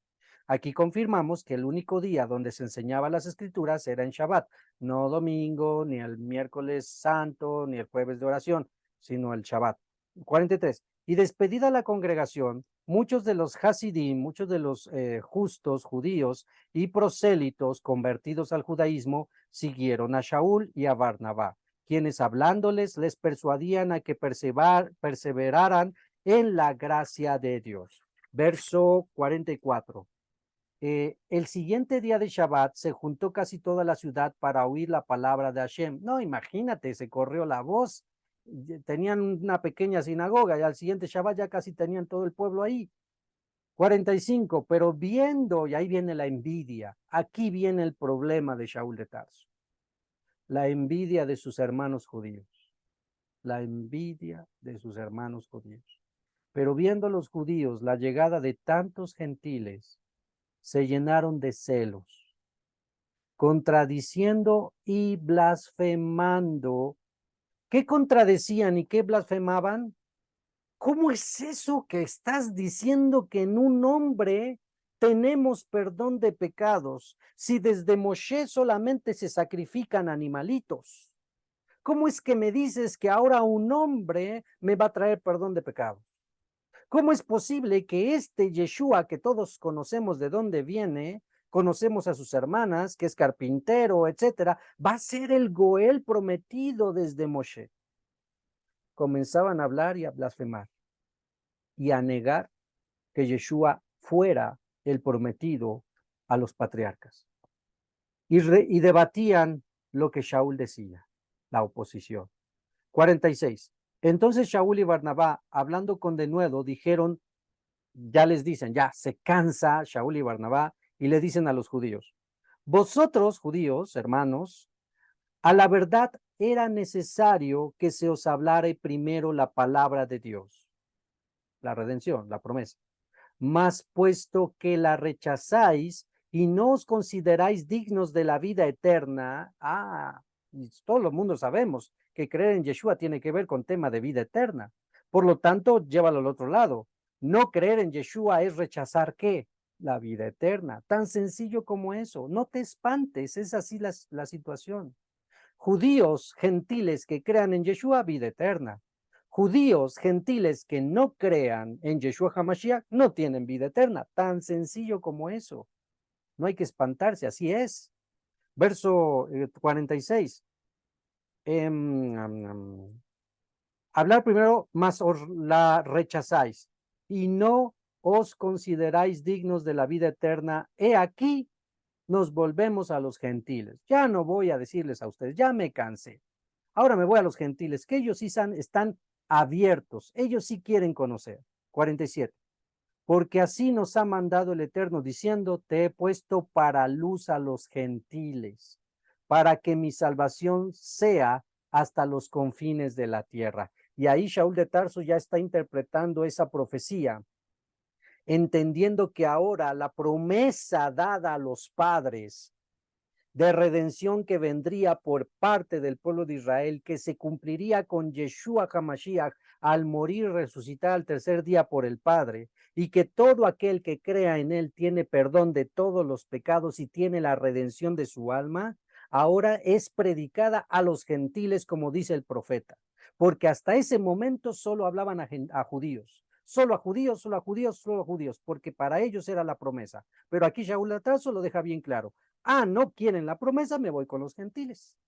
Aquí confirmamos que el único día donde se enseñaba las escrituras era en Shabbat, no domingo, ni el miércoles santo, ni el jueves de oración, sino el Shabbat. 43. Y despedida la congregación, muchos de los Hasidim, muchos de los justos judíos y prosélitos convertidos al judaísmo siguieron a Shaul y a Barnabá, quienes hablándoles les persuadían a que perseveraran en la gracia de Dios. Verso 44. El siguiente día de Shabbat se juntó casi toda la ciudad para oír la palabra de Hashem. No, imagínate, se corrió la voz. Tenían una pequeña sinagoga y al siguiente Shabbat ya casi tenían todo el pueblo ahí. 45, pero viendo, y ahí viene la envidia, aquí viene el problema de Shaul de Tarso, la envidia de sus hermanos judíos, la envidia de sus hermanos judíos. Pero viendo los judíos la llegada de tantos gentiles, se llenaron de celos, contradiciendo y blasfemando. ¿Qué contradecían y qué blasfemaban? ¿Cómo es eso que estás diciendo que en un hombre tenemos perdón de pecados si desde Moshe solamente se sacrifican animalitos? ¿Cómo es que me dices que ahora un hombre me va a traer perdón de pecados? ¿Cómo es posible que este Yeshua que todos conocemos de dónde viene, conocemos a sus hermanas, que es carpintero, etcétera, va a ser el Goel prometido desde Moshe? Comenzaban a hablar y a blasfemar y a negar que Yeshua fuera el prometido a los patriarcas. Y debatían lo que Shaul decía, la oposición. 46. Entonces Shaul y Barnabá, hablando con denuedo, dijeron, ya les dicen, ya se cansa Shaul y Barnabá, y le dicen a los judíos, vosotros, judíos, hermanos, a la verdad era necesario que se os hablara primero la palabra de Dios, la redención, la promesa. Mas puesto que la rechazáis y no os consideráis dignos de la vida eterna, y todo el mundo sabemos que creer en Yeshua tiene que ver con tema de vida eterna. Por lo tanto, llévalo al otro lado. No creer en Yeshua es rechazar ¿qué? La vida eterna. Tan sencillo como eso. No te espantes, es así la situación. Judíos, gentiles que crean en Yeshua, vida eterna. Judíos, gentiles que no crean en Yeshua HaMashiach, no tienen vida eterna. Tan sencillo como eso. No hay que espantarse, así es. Verso 46. Hablar primero, mas os la rechazáis y no os consideráis dignos de la vida eterna. He aquí, nos volvemos a los gentiles. Ya no voy a decirles a ustedes, ya me cansé. Ahora me voy a los gentiles, que ellos sí están abiertos, ellos sí quieren conocer. 47. Porque así nos ha mandado el Eterno diciendo, te he puesto para luz a los gentiles, para que mi salvación sea hasta los confines de la tierra. Y ahí Shaul de Tarso ya está interpretando esa profecía, entendiendo que ahora la promesa dada a los padres de redención que vendría por parte del pueblo de Israel, que se cumpliría con Yeshua HaMashiach al morir y resucitar al tercer día por el Padre, y que todo aquel que crea en él tiene perdón de todos los pecados y tiene la redención de su alma, ahora es predicada a los gentiles, como dice el profeta, porque hasta ese momento solo hablaban a judíos. Solo a judíos, solo a judíos, solo a judíos, porque para ellos era la promesa. Pero aquí Shaul de Tarso lo deja bien claro. No quieren la promesa, me voy con los gentiles.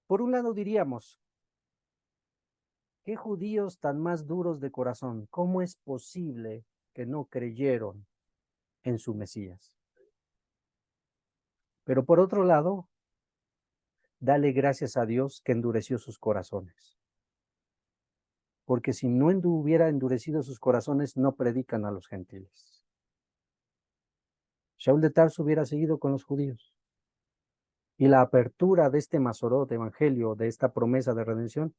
Por un lado diríamos, qué judíos tan más duros de corazón, ¿cómo es posible que no creyeron en su Mesías? Pero por otro lado, dale gracias a Dios que endureció sus corazones. Porque si no hubiera endurecido sus corazones, no predican a los gentiles. Shaul de Tarso hubiera seguido con los judíos. Y la apertura de este Masorot evangelio, de esta promesa de redención,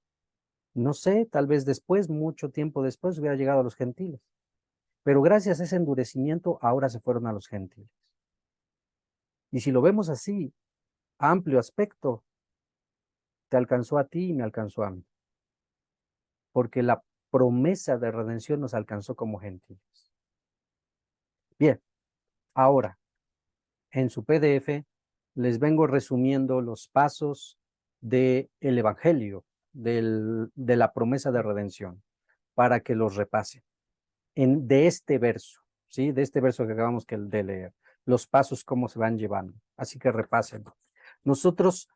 no sé, tal vez después, mucho tiempo después, hubiera llegado a los gentiles. Pero gracias a ese endurecimiento, ahora se fueron a los gentiles. Y si lo vemos así, amplio aspecto, te alcanzó a ti y me alcanzó a mí. Porque la promesa de redención nos alcanzó como gentiles. Bien, ahora, en su PDF, les vengo resumiendo los pasos del evangelio, de la promesa de redención, para que los repasen. De este verso, ¿sí? De este verso que acabamos de leer, los pasos, cómo se van llevando. Así que repasen. Nosotros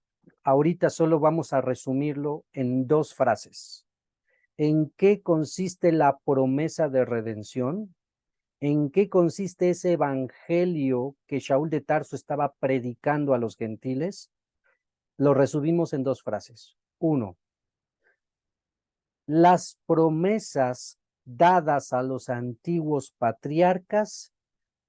ahorita solo vamos a resumirlo en dos frases. ¿En qué consiste la promesa de redención? ¿En qué consiste ese evangelio que Shaul de Tarso estaba predicando a los gentiles? Lo resumimos en dos frases. Uno, las promesas dadas a los antiguos patriarcas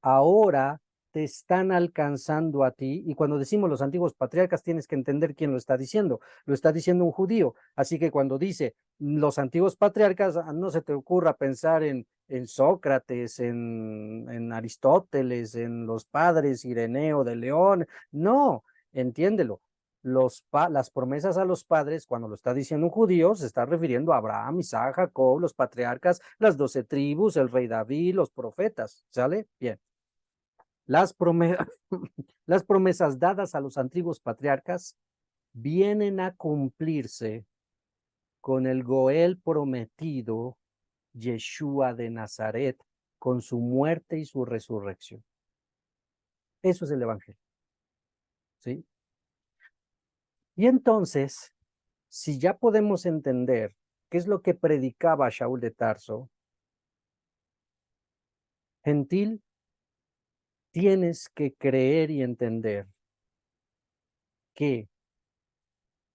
ahora te están alcanzando a ti. Y cuando decimos los antiguos patriarcas, tienes que entender quién lo está diciendo. Lo está diciendo un judío. Así que cuando dice los antiguos patriarcas, no se te ocurra pensar en Sócrates, en Aristóteles, en los padres, Ireneo de León. No, entiéndelo. Las promesas a los padres, cuando lo está diciendo un judío, se está refiriendo a Abraham, Isaac, Jacob, los patriarcas, las 12 tribus, el rey David, los profetas. ¿Sale? Bien. Las las promesas dadas a los antiguos patriarcas vienen a cumplirse con el Goel prometido, Yeshua de Nazaret, con su muerte y su resurrección. Eso es el Evangelio. ¿Sí? Y entonces, si ya podemos entender qué es lo que predicaba Shaul de Tarso, Gentil, tienes que creer y entender que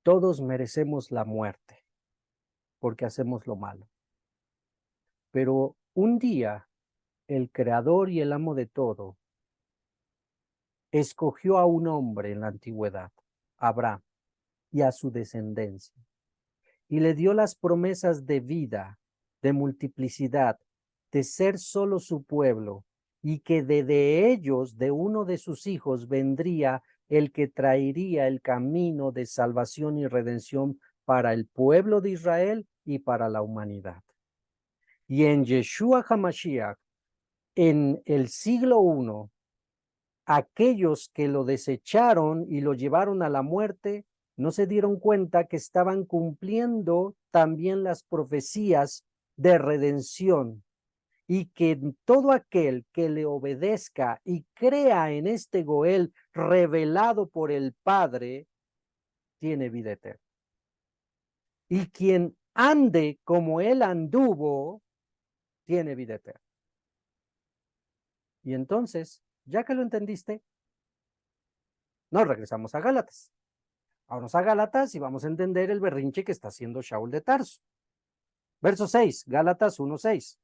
todos merecemos la muerte porque hacemos lo malo. Pero un día el creador y el amo de todo escogió a un hombre en la antigüedad, Abraham, y a su descendencia, y le dio las promesas de vida, de multiplicidad, de ser solo su pueblo, y que de ellos, de uno de sus hijos, vendría el que traería el camino de salvación y redención para el pueblo de Israel y para la humanidad. Y en Yeshua HaMashiach, en el siglo I, aquellos que lo desecharon y lo llevaron a la muerte, no se dieron cuenta que estaban cumpliendo también las profecías de redención y que todo aquel que le obedezca y crea en este Goel revelado por el Padre, tiene vida eterna. Y quien ande como él anduvo, tiene vida eterna. Y entonces, ya que lo entendiste, nos regresamos a Gálatas. Vamos a Gálatas y vamos a entender el berrinche que está haciendo Shaul de Tarso. Verso 6, Gálatas 1:6.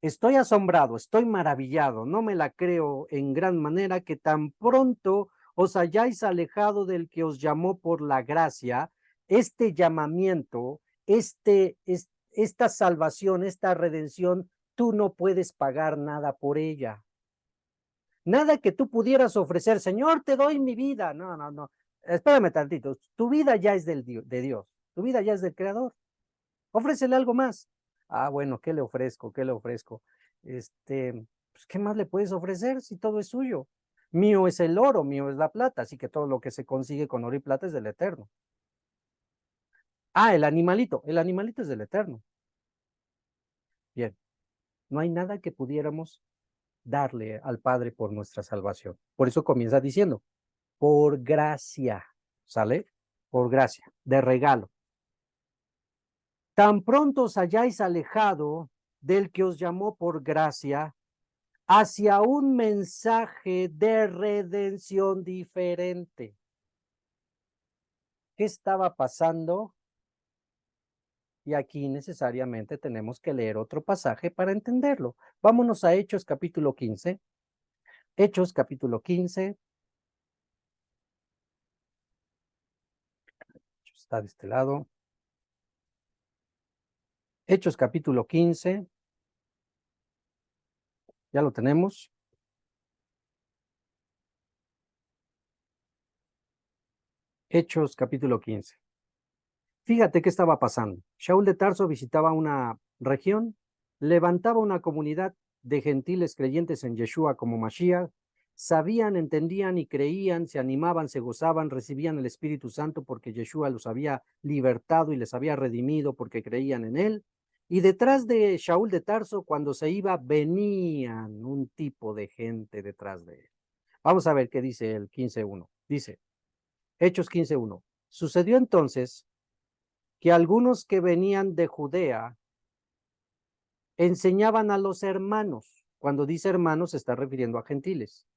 Estoy asombrado, estoy maravillado, no me la creo en gran manera que tan pronto os hayáis alejado del que os llamó por la gracia, este llamamiento, esta salvación, esta redención, tú no puedes pagar nada por ella. Nada que tú pudieras ofrecer, Señor, te doy mi vida. No, no, no. Espérame tantito. Tu vida ya es de Dios. Tu vida ya es del Creador. Ofrécele algo más. Ah, bueno, ¿qué le ofrezco? ¿Qué le ofrezco? Pues, ¿qué más le puedes ofrecer si todo es suyo? Mío es el oro, mío es la plata, así que todo lo que se consigue con oro y plata es del Eterno. Ah, el animalito es del Eterno. Bien, no hay nada que pudiéramos darle al Padre por nuestra salvación. Por eso comienza diciendo, por gracia, ¿sale? Por gracia, de regalo. Tan pronto os hayáis alejado del que os llamó por gracia hacia un mensaje de redención diferente. ¿Qué estaba pasando? Y aquí necesariamente tenemos que leer otro pasaje para entenderlo. Vámonos a Hechos capítulo 15. Hechos capítulo 15. Está de este lado. Hechos capítulo 15. Ya lo tenemos. Hechos capítulo 15. Fíjate qué estaba pasando. Shaul de Tarso visitaba una región, levantaba una comunidad de gentiles creyentes en Yeshua como Mashiach, sabían, entendían y creían, se animaban, se gozaban, recibían el Espíritu Santo porque Yeshua los había libertado y les había redimido porque creían en él. Y detrás de Shaul de Tarso, cuando se iba, venían un tipo de gente detrás de él. Vamos a ver qué dice el 15:1. Dice, Hechos 15:1. Sucedió entonces que algunos que venían de Judea enseñaban a los hermanos. Cuando dice hermanos se está refiriendo a gentiles.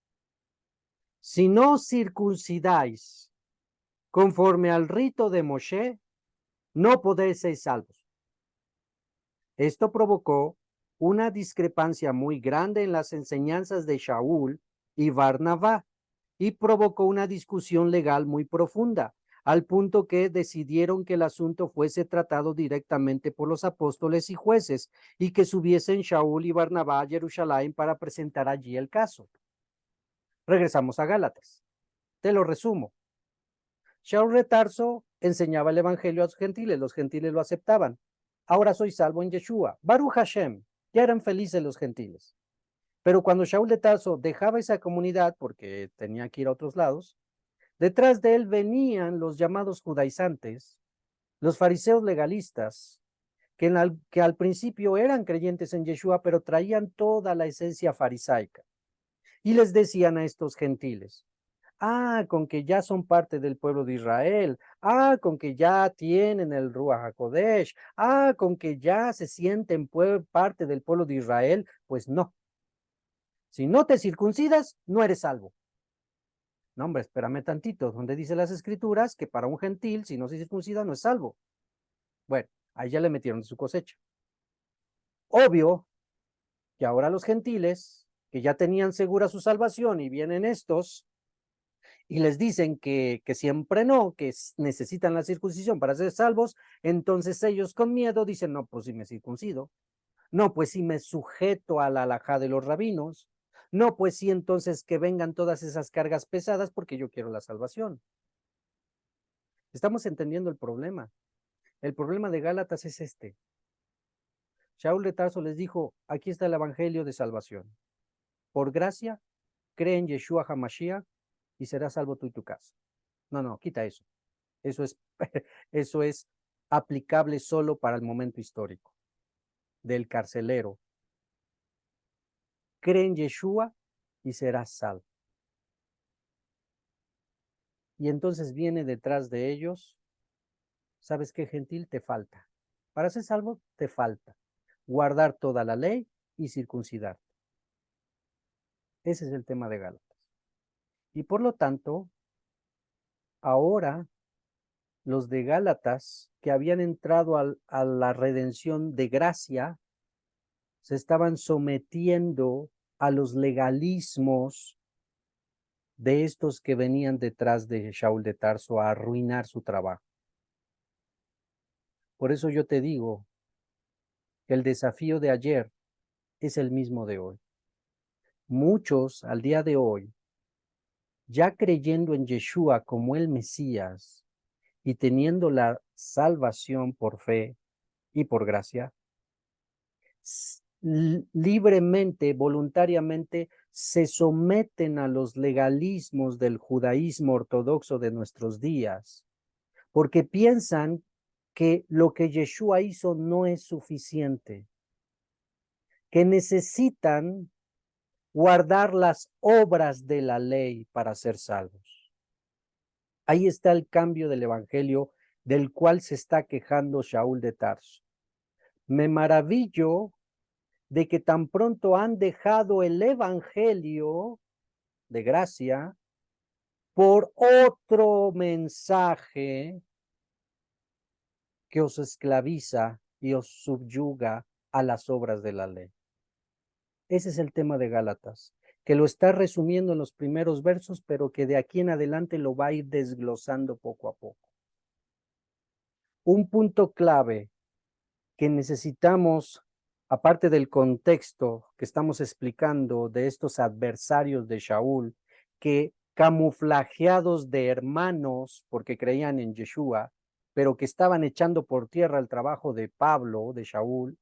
Si no circuncidáis conforme al rito de Moshe, no podéis ser salvos. Esto provocó una discrepancia muy grande en las enseñanzas de Shaul y Barnabá y provocó una discusión legal muy profunda, al punto que decidieron que el asunto fuese tratado directamente por los apóstoles y jueces y que subiesen Shaul y Barnabá a Jerusalén para presentar allí el caso. Regresamos a Gálatas. Te lo resumo. Shaul de Tarso enseñaba el evangelio a los gentiles lo aceptaban. Ahora soy salvo en Yeshua. Baruch Hashem. Ya eran felices los gentiles. Pero cuando Shaul de Tarso dejaba esa comunidad porque tenía que ir a otros lados, detrás de él venían los llamados judaizantes, los fariseos legalistas, que al principio eran creyentes en Yeshua, pero traían toda la esencia farisaica. Y les decían a estos gentiles, con que ya son parte del pueblo de Israel, con que ya tienen el Ruach HaKodesh, con que ya se sienten parte del pueblo de Israel, pues no, Si no te circuncidas, no eres salvo. No, hombre, espérame tantito, donde dice las escrituras que para un gentil, si no se circuncida, no es salvo. Bueno, ahí ya le metieron de su cosecha. Obvio que ahora los gentiles, que ya tenían segura su salvación y vienen estos y les dicen que siempre no, que necesitan la circuncisión para ser salvos, entonces ellos con miedo dicen, no, pues si me circuncido, no, pues si me sujeto a la halajá de los rabinos, no, pues sí, entonces que vengan todas esas cargas pesadas porque yo quiero la salvación. Estamos entendiendo el problema. El problema de Gálatas es este. Shaul de Tarso les dijo, aquí está el evangelio de salvación. Por gracia, cree en Yeshua HaMashiach y serás salvo tú y tu casa. No, no, quita eso. Eso es aplicable solo para el momento histórico del carcelero. Cree en Yeshua y serás salvo. Y entonces viene detrás de ellos, ¿sabes qué, gentil? Te falta. Para ser salvo, te falta guardar toda la ley y circuncidar. Ese es el tema de Gálatas. Y por lo tanto, ahora los de Gálatas que habían entrado a la redención de gracia, se estaban sometiendo a los legalismos de estos que venían detrás de Shaul de Tarso a arruinar su trabajo. Por eso yo te digo que el desafío de ayer es el mismo de hoy. Muchos al día de hoy, ya creyendo en Yeshua como el Mesías y teniendo la salvación por fe y por gracia, libremente, voluntariamente, se someten a los legalismos del judaísmo ortodoxo de nuestros días, porque piensan que lo que Yeshua hizo no es suficiente, que necesitan guardar las obras de la ley para ser salvos. Ahí está el cambio del evangelio del cual se está quejando Shaul de Tarso. Me maravillo de que tan pronto han dejado el evangelio de gracia por otro mensaje que os esclaviza y os subyuga a las obras de la ley. Ese es el tema de Gálatas, que lo está resumiendo en los primeros versos, pero que de aquí en adelante lo va a ir desglosando poco a poco. Un punto clave que necesitamos, aparte del contexto que estamos explicando de estos adversarios de Shaul, que camuflajeados de hermanos porque creían en Yeshua, pero que estaban echando por tierra el trabajo de Pablo, de Shaul,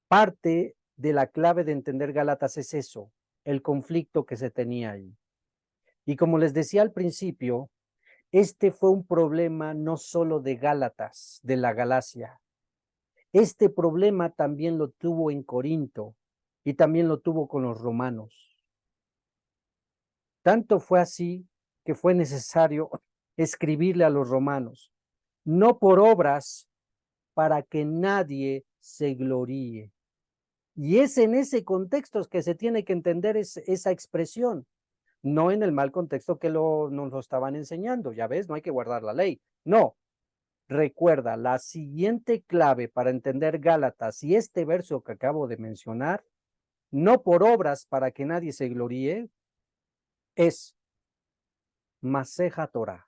parte de la clave de entender Gálatas es eso, el conflicto que se tenía ahí. Y como les decía al principio, este fue un problema no solo de Gálatas, de la Galacia. Este problema también lo tuvo en Corinto y también lo tuvo con los romanos. Tanto fue así que fue necesario escribirle a los romanos, no por obras para que nadie se gloríe. Y es en ese contexto que se tiene que entender esa expresión, no en el mal contexto que nos lo estaban enseñando. Ya ves, no hay que guardar la ley. No, recuerda, la siguiente clave para entender Gálatas y este verso que acabo de mencionar, no por obras para que nadie se gloríe, es Maseja Torah.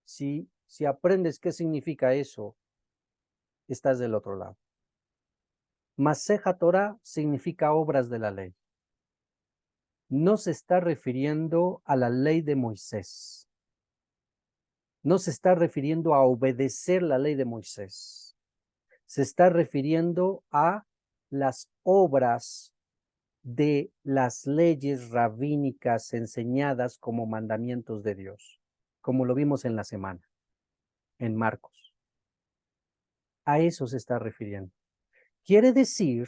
Si aprendes qué significa eso, estás del otro lado. Maseja Torah significa obras de la ley. No se está refiriendo a la ley de Moisés. No se está refiriendo a obedecer la ley de Moisés. Se está refiriendo a las obras de las leyes rabínicas enseñadas como mandamientos de Dios, como lo vimos en la semana, en Marcos. A eso se está refiriendo. Quiere decir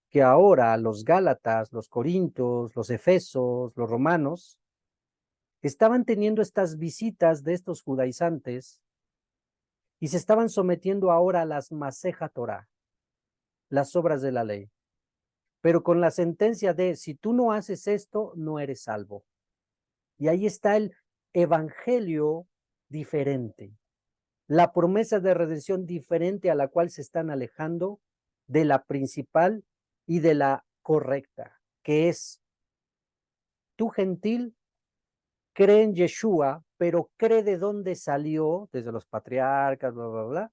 que ahora los Gálatas, los Corintios, los Efesos, los romanos, estaban teniendo estas visitas de estos judaizantes y se estaban sometiendo ahora a las Maseja Torah, las obras de la ley. pero con la sentencia de si tú no haces esto, no eres salvo. Y ahí está el evangelio diferente, la promesa de redención diferente a la cual se están alejando de la principal y de la correcta, que es tú gentil, cree en Yeshua, pero cree de dónde salió, desde los patriarcas, bla, bla, bla.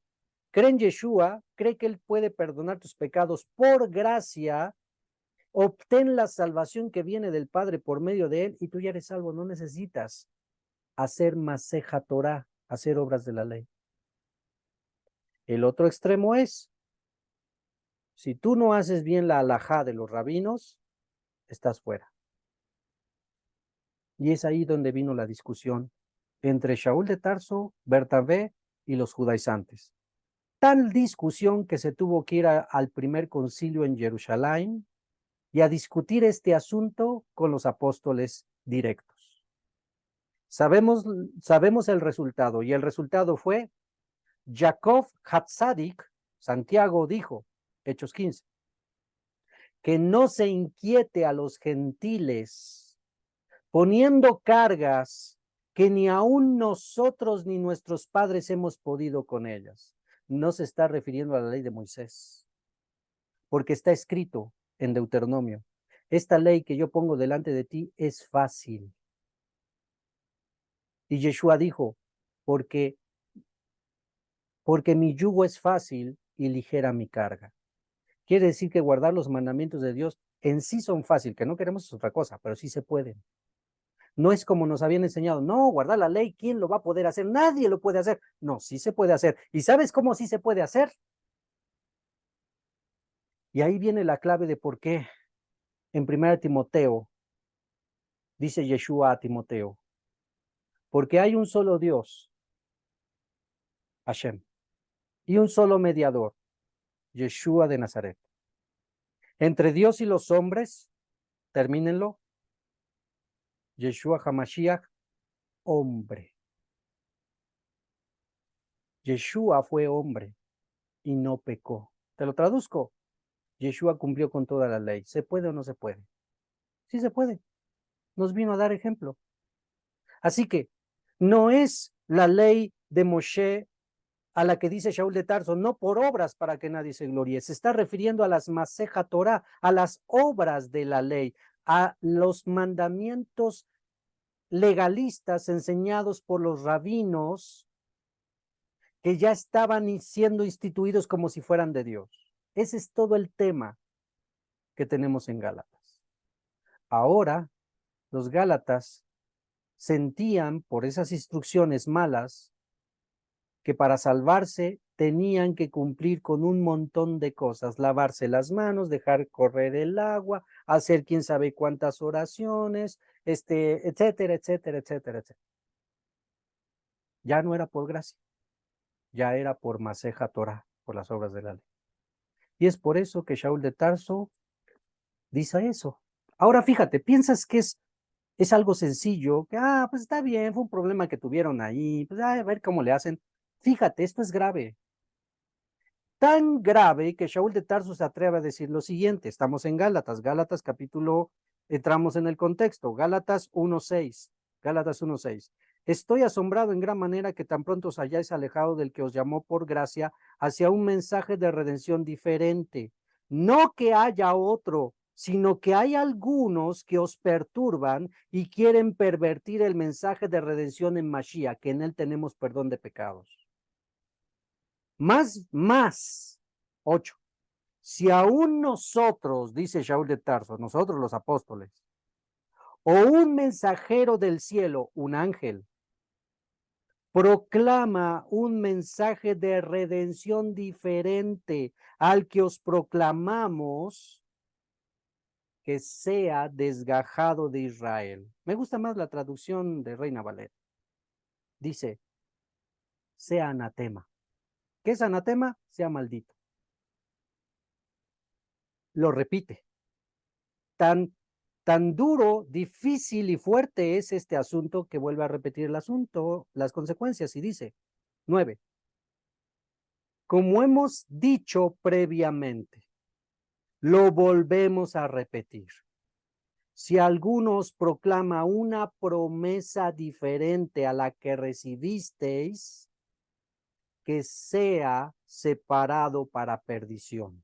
Cree en Yeshua, cree que Él puede perdonar tus pecados por gracia, obtén la salvación que viene del Padre por medio de Él y tú ya eres salvo, no necesitas hacer maseja Torah, hacer obras de la ley. El otro extremo es, si tú no haces bien la halajá de los rabinos, estás fuera. Y es ahí donde vino la discusión entre Shaul de Tarso, Bernabé y los judaizantes. Tal discusión que se tuvo que ir al primer concilio en Jerusalén y a discutir este asunto con los apóstoles directos. Sabemos el resultado, y el resultado fue Jacob Hatzadik, Santiago dijo, Hechos 15, que no se inquiete a los gentiles, poniendo cargas que ni aun nosotros ni nuestros padres hemos podido con ellas. No se está refiriendo a la ley de Moisés, porque está escrito en Deuteronomio, esta ley que yo pongo delante de ti es fácil. Y Yeshua dijo, porque mi yugo es fácil y ligera mi carga. Quiere decir que guardar los mandamientos de Dios en sí son fáciles, que no queremos otra cosa, pero sí se pueden. No es como nos habían enseñado, no, guardar la ley, ¿quién lo va a poder hacer? Nadie lo puede hacer. No, sí se puede hacer. ¿Y sabes cómo sí se puede hacer? Y ahí viene la clave de por qué en 1 Timoteo dice Yeshua a Timoteo, porque hay un solo Dios, Hashem, y un solo mediador, Yeshua de Nazaret. Entre Dios y los hombres, termínenlo, Yeshua HaMashiach, hombre. Yeshua fue hombre y no pecó. Te lo traduzco. Yeshua cumplió con toda la ley. ¿Se puede o no se puede? Sí se puede. Nos vino a dar ejemplo. Así que no es la ley de Moshe a la que dice Shaul de Tarso, no por obras para que nadie se gloríe. Se está refiriendo a las Maseja Torah, a las obras de la ley, a los mandamientos legalistas enseñados por los rabinos que ya estaban siendo instituidos como si fueran de Dios. Ese es todo el tema que tenemos en Gálatas. Ahora, los Gálatas sentían por esas instrucciones malas que para salvarse tenían que cumplir con un montón de cosas, lavarse las manos, dejar correr el agua, hacer quién sabe cuántas oraciones, etcétera, etcétera, etcétera, etcétera. Ya no era por gracia, ya era por Maseja Torah, por las obras de la ley. Y es por eso que Shaul de Tarso dice eso. Ahora fíjate, piensas que es algo sencillo, que, pues está bien, fue un problema que tuvieron ahí, pues a ver cómo le hacen. Fíjate, esto es grave. Tan grave que Shaul de Tarso se atreve a decir lo siguiente. Estamos en Gálatas capítulo, entramos en el contexto, Gálatas 1:6. Gálatas 1:6. Estoy asombrado en gran manera que tan pronto os hayáis alejado del que os llamó por gracia hacia un mensaje de redención diferente. No que haya otro, sino que hay algunos que os perturban y quieren pervertir el mensaje de redención en Mashiach, que en él tenemos perdón de pecados. Más, 8. Si aún nosotros, dice Shaul de Tarso, nosotros los apóstoles, o un mensajero del cielo, un ángel, proclama un mensaje de redención diferente al que os proclamamos, que sea desgajado de Israel. Me gusta más la traducción de Reina Valera. Dice, sea anatema. ¿Qué es anatema? Sea maldito. Lo repite. Tan duro, difícil y fuerte es este asunto que vuelve a repetir el asunto, las consecuencias, y dice, 9. Como hemos dicho previamente, Lo volvemos a repetir. Si alguno os proclama una promesa diferente a la que recibisteis, que sea separado para perdición,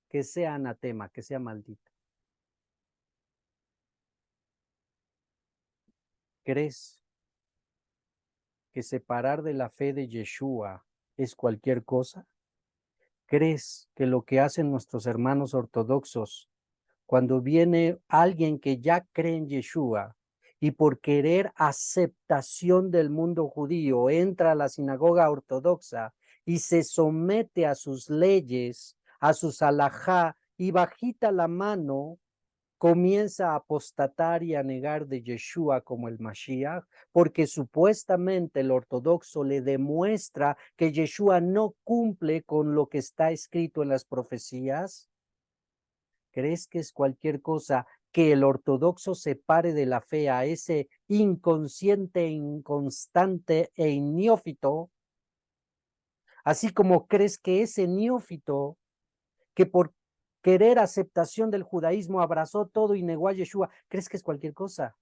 que sea anatema, que sea maldito. ¿Crees que separar de la fe de Yeshua es cualquier cosa? ¿Crees que lo que hacen nuestros hermanos ortodoxos cuando viene alguien que ya cree en Yeshua y por querer aceptación del mundo judío entra a la sinagoga ortodoxa y se somete a sus leyes, a sus halajá y bajita la mano, comienza a apostatar y a negar de Yeshua como el Mashiach, porque supuestamente el ortodoxo le demuestra que Yeshua no cumple con lo que está escrito en las profecías? ¿Crees que es cualquier cosa que el ortodoxo separe de la fe a ese inconsciente, inconstante e neófito? Así como crees que ese neófito que por querer aceptación del judaísmo abrazó todo y negó a Yeshua, ¿crees que es cualquier cosa?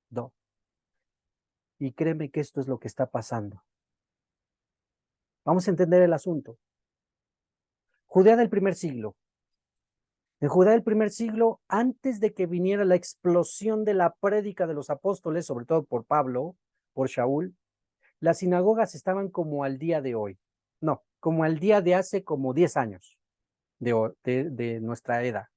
No. Y créeme que esto es lo que está pasando. Vamos a entender el asunto. Judea del primer siglo. En Judea del primer siglo, antes de que viniera la explosión de la prédica de los apóstoles, sobre todo por Pablo, por Shaul, las sinagogas estaban como al día de hoy. No, como al día de hace como 10 años de nuestra era.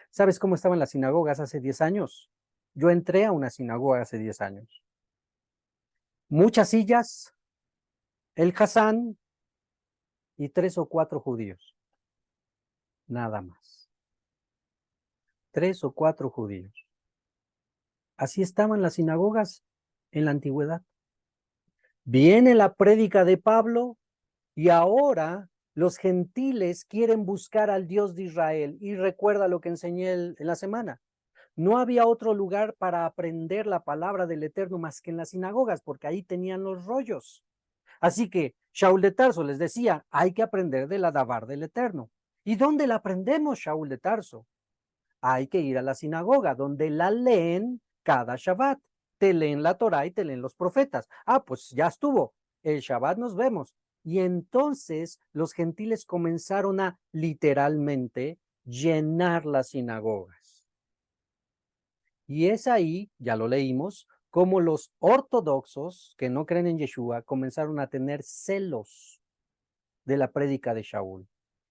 ¿Sabes cómo estaban las sinagogas hace 10 años? Yo entré a una sinagoga hace 10 años. Muchas sillas, el Hasán y 3 o 4 judíos. Nada más. 3 o 4 judíos. Así estaban las sinagogas en la antigüedad. Viene la prédica de Pablo y ahora los gentiles quieren buscar al Dios de Israel. Y recuerda lo que enseñé en la semana. No había otro lugar para aprender la palabra del Eterno más que en las sinagogas, porque ahí tenían los rollos. Así que Shaul de Tarso les decía, hay que aprender de la Dabar del Eterno. ¿Y dónde la aprendemos, Shaul de Tarso? Hay que ir a la sinagoga, donde la leen cada Shabbat. Te leen la Torah y te leen los profetas. Ah, pues ya estuvo. El Shabbat nos vemos. Y entonces los gentiles comenzaron a literalmente llenar las sinagogas. Y es ahí, ya lo leímos, como los ortodoxos que no creen en Yeshua comenzaron a tener celos de la prédica de Shaul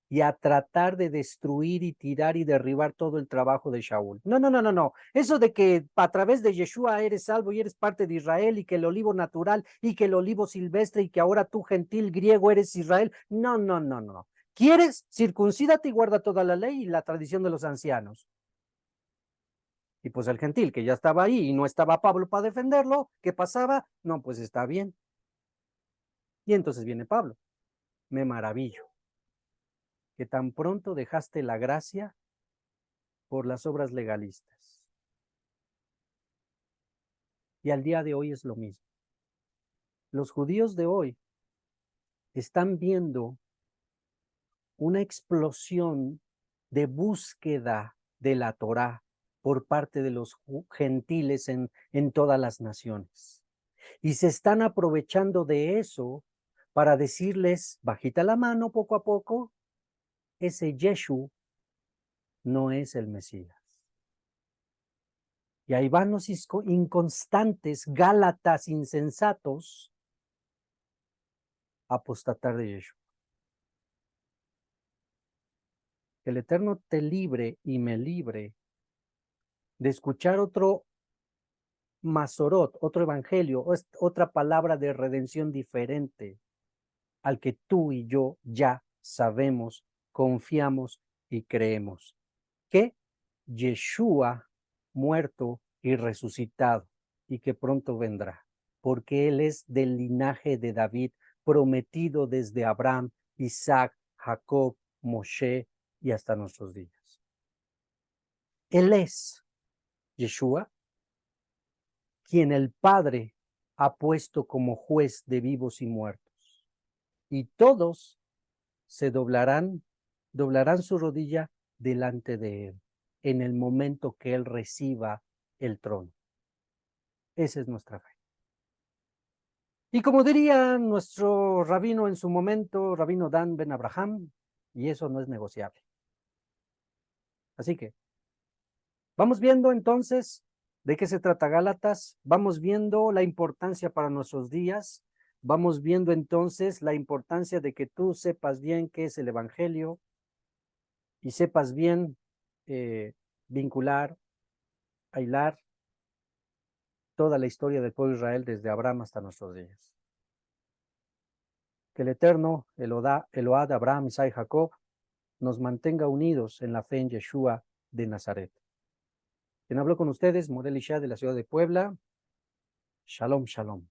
y a tratar de destruir y tirar y derribar todo el trabajo de Shaul. No, no, no, no, no. Eso de que a través de Yeshua eres salvo y eres parte de Israel y que el olivo natural y que el olivo silvestre y que ahora tú gentil griego eres Israel. No, no, no, no. ¿Quieres? Circuncídate y guarda toda la ley y la tradición de los ancianos. Y pues el gentil que ya estaba ahí y no estaba Pablo para defenderlo, ¿qué pasaba? No, pues está bien. Y entonces viene Pablo. Me maravillo que tan pronto dejaste la gracia por las obras legalistas. Y al día de hoy es lo mismo. Los judíos de hoy están viendo una explosión de búsqueda de la Torá por parte de los gentiles en todas las naciones. Y se están aprovechando de eso para decirles, bajita la mano poco a poco, ese Yeshu no es el Mesías. Y ahí van los inconstantes, gálatas, insensatos, a apostatar de Yeshua. Que el Eterno te libre y me libre de escuchar otro Masorot, otro evangelio, otra palabra de redención diferente al que tú y yo ya sabemos, confiamos y creemos. Que Yeshua muerto y resucitado y que pronto vendrá, porque Él es del linaje de David, prometido desde Abraham, Isaac, Jacob, Moshe y hasta nuestros días. Él es Yeshua, quien el Padre ha puesto como juez de vivos y muertos. Y todos se doblarán doblarán su rodilla delante de Él en el momento que Él reciba el trono. Esa es nuestra fe. Y como diría nuestro rabino en su momento, Rabino Dan Ben Abraham, y eso no es negociable. Así que vamos viendo entonces de qué se trata Gálatas, vamos viendo la importancia para nuestros días, vamos viendo entonces la importancia de que tú sepas bien qué es el Evangelio y sepas bien vincular, hilar toda la historia del pueblo de Israel desde Abraham hasta nuestros días. Que el Eterno, Elohad, Abraham, Isaac y Jacob, nos mantenga unidos en la fe en Yeshua de Nazaret. Quien habló con ustedes, Morel Isha de la ciudad de Puebla. Shalom, shalom.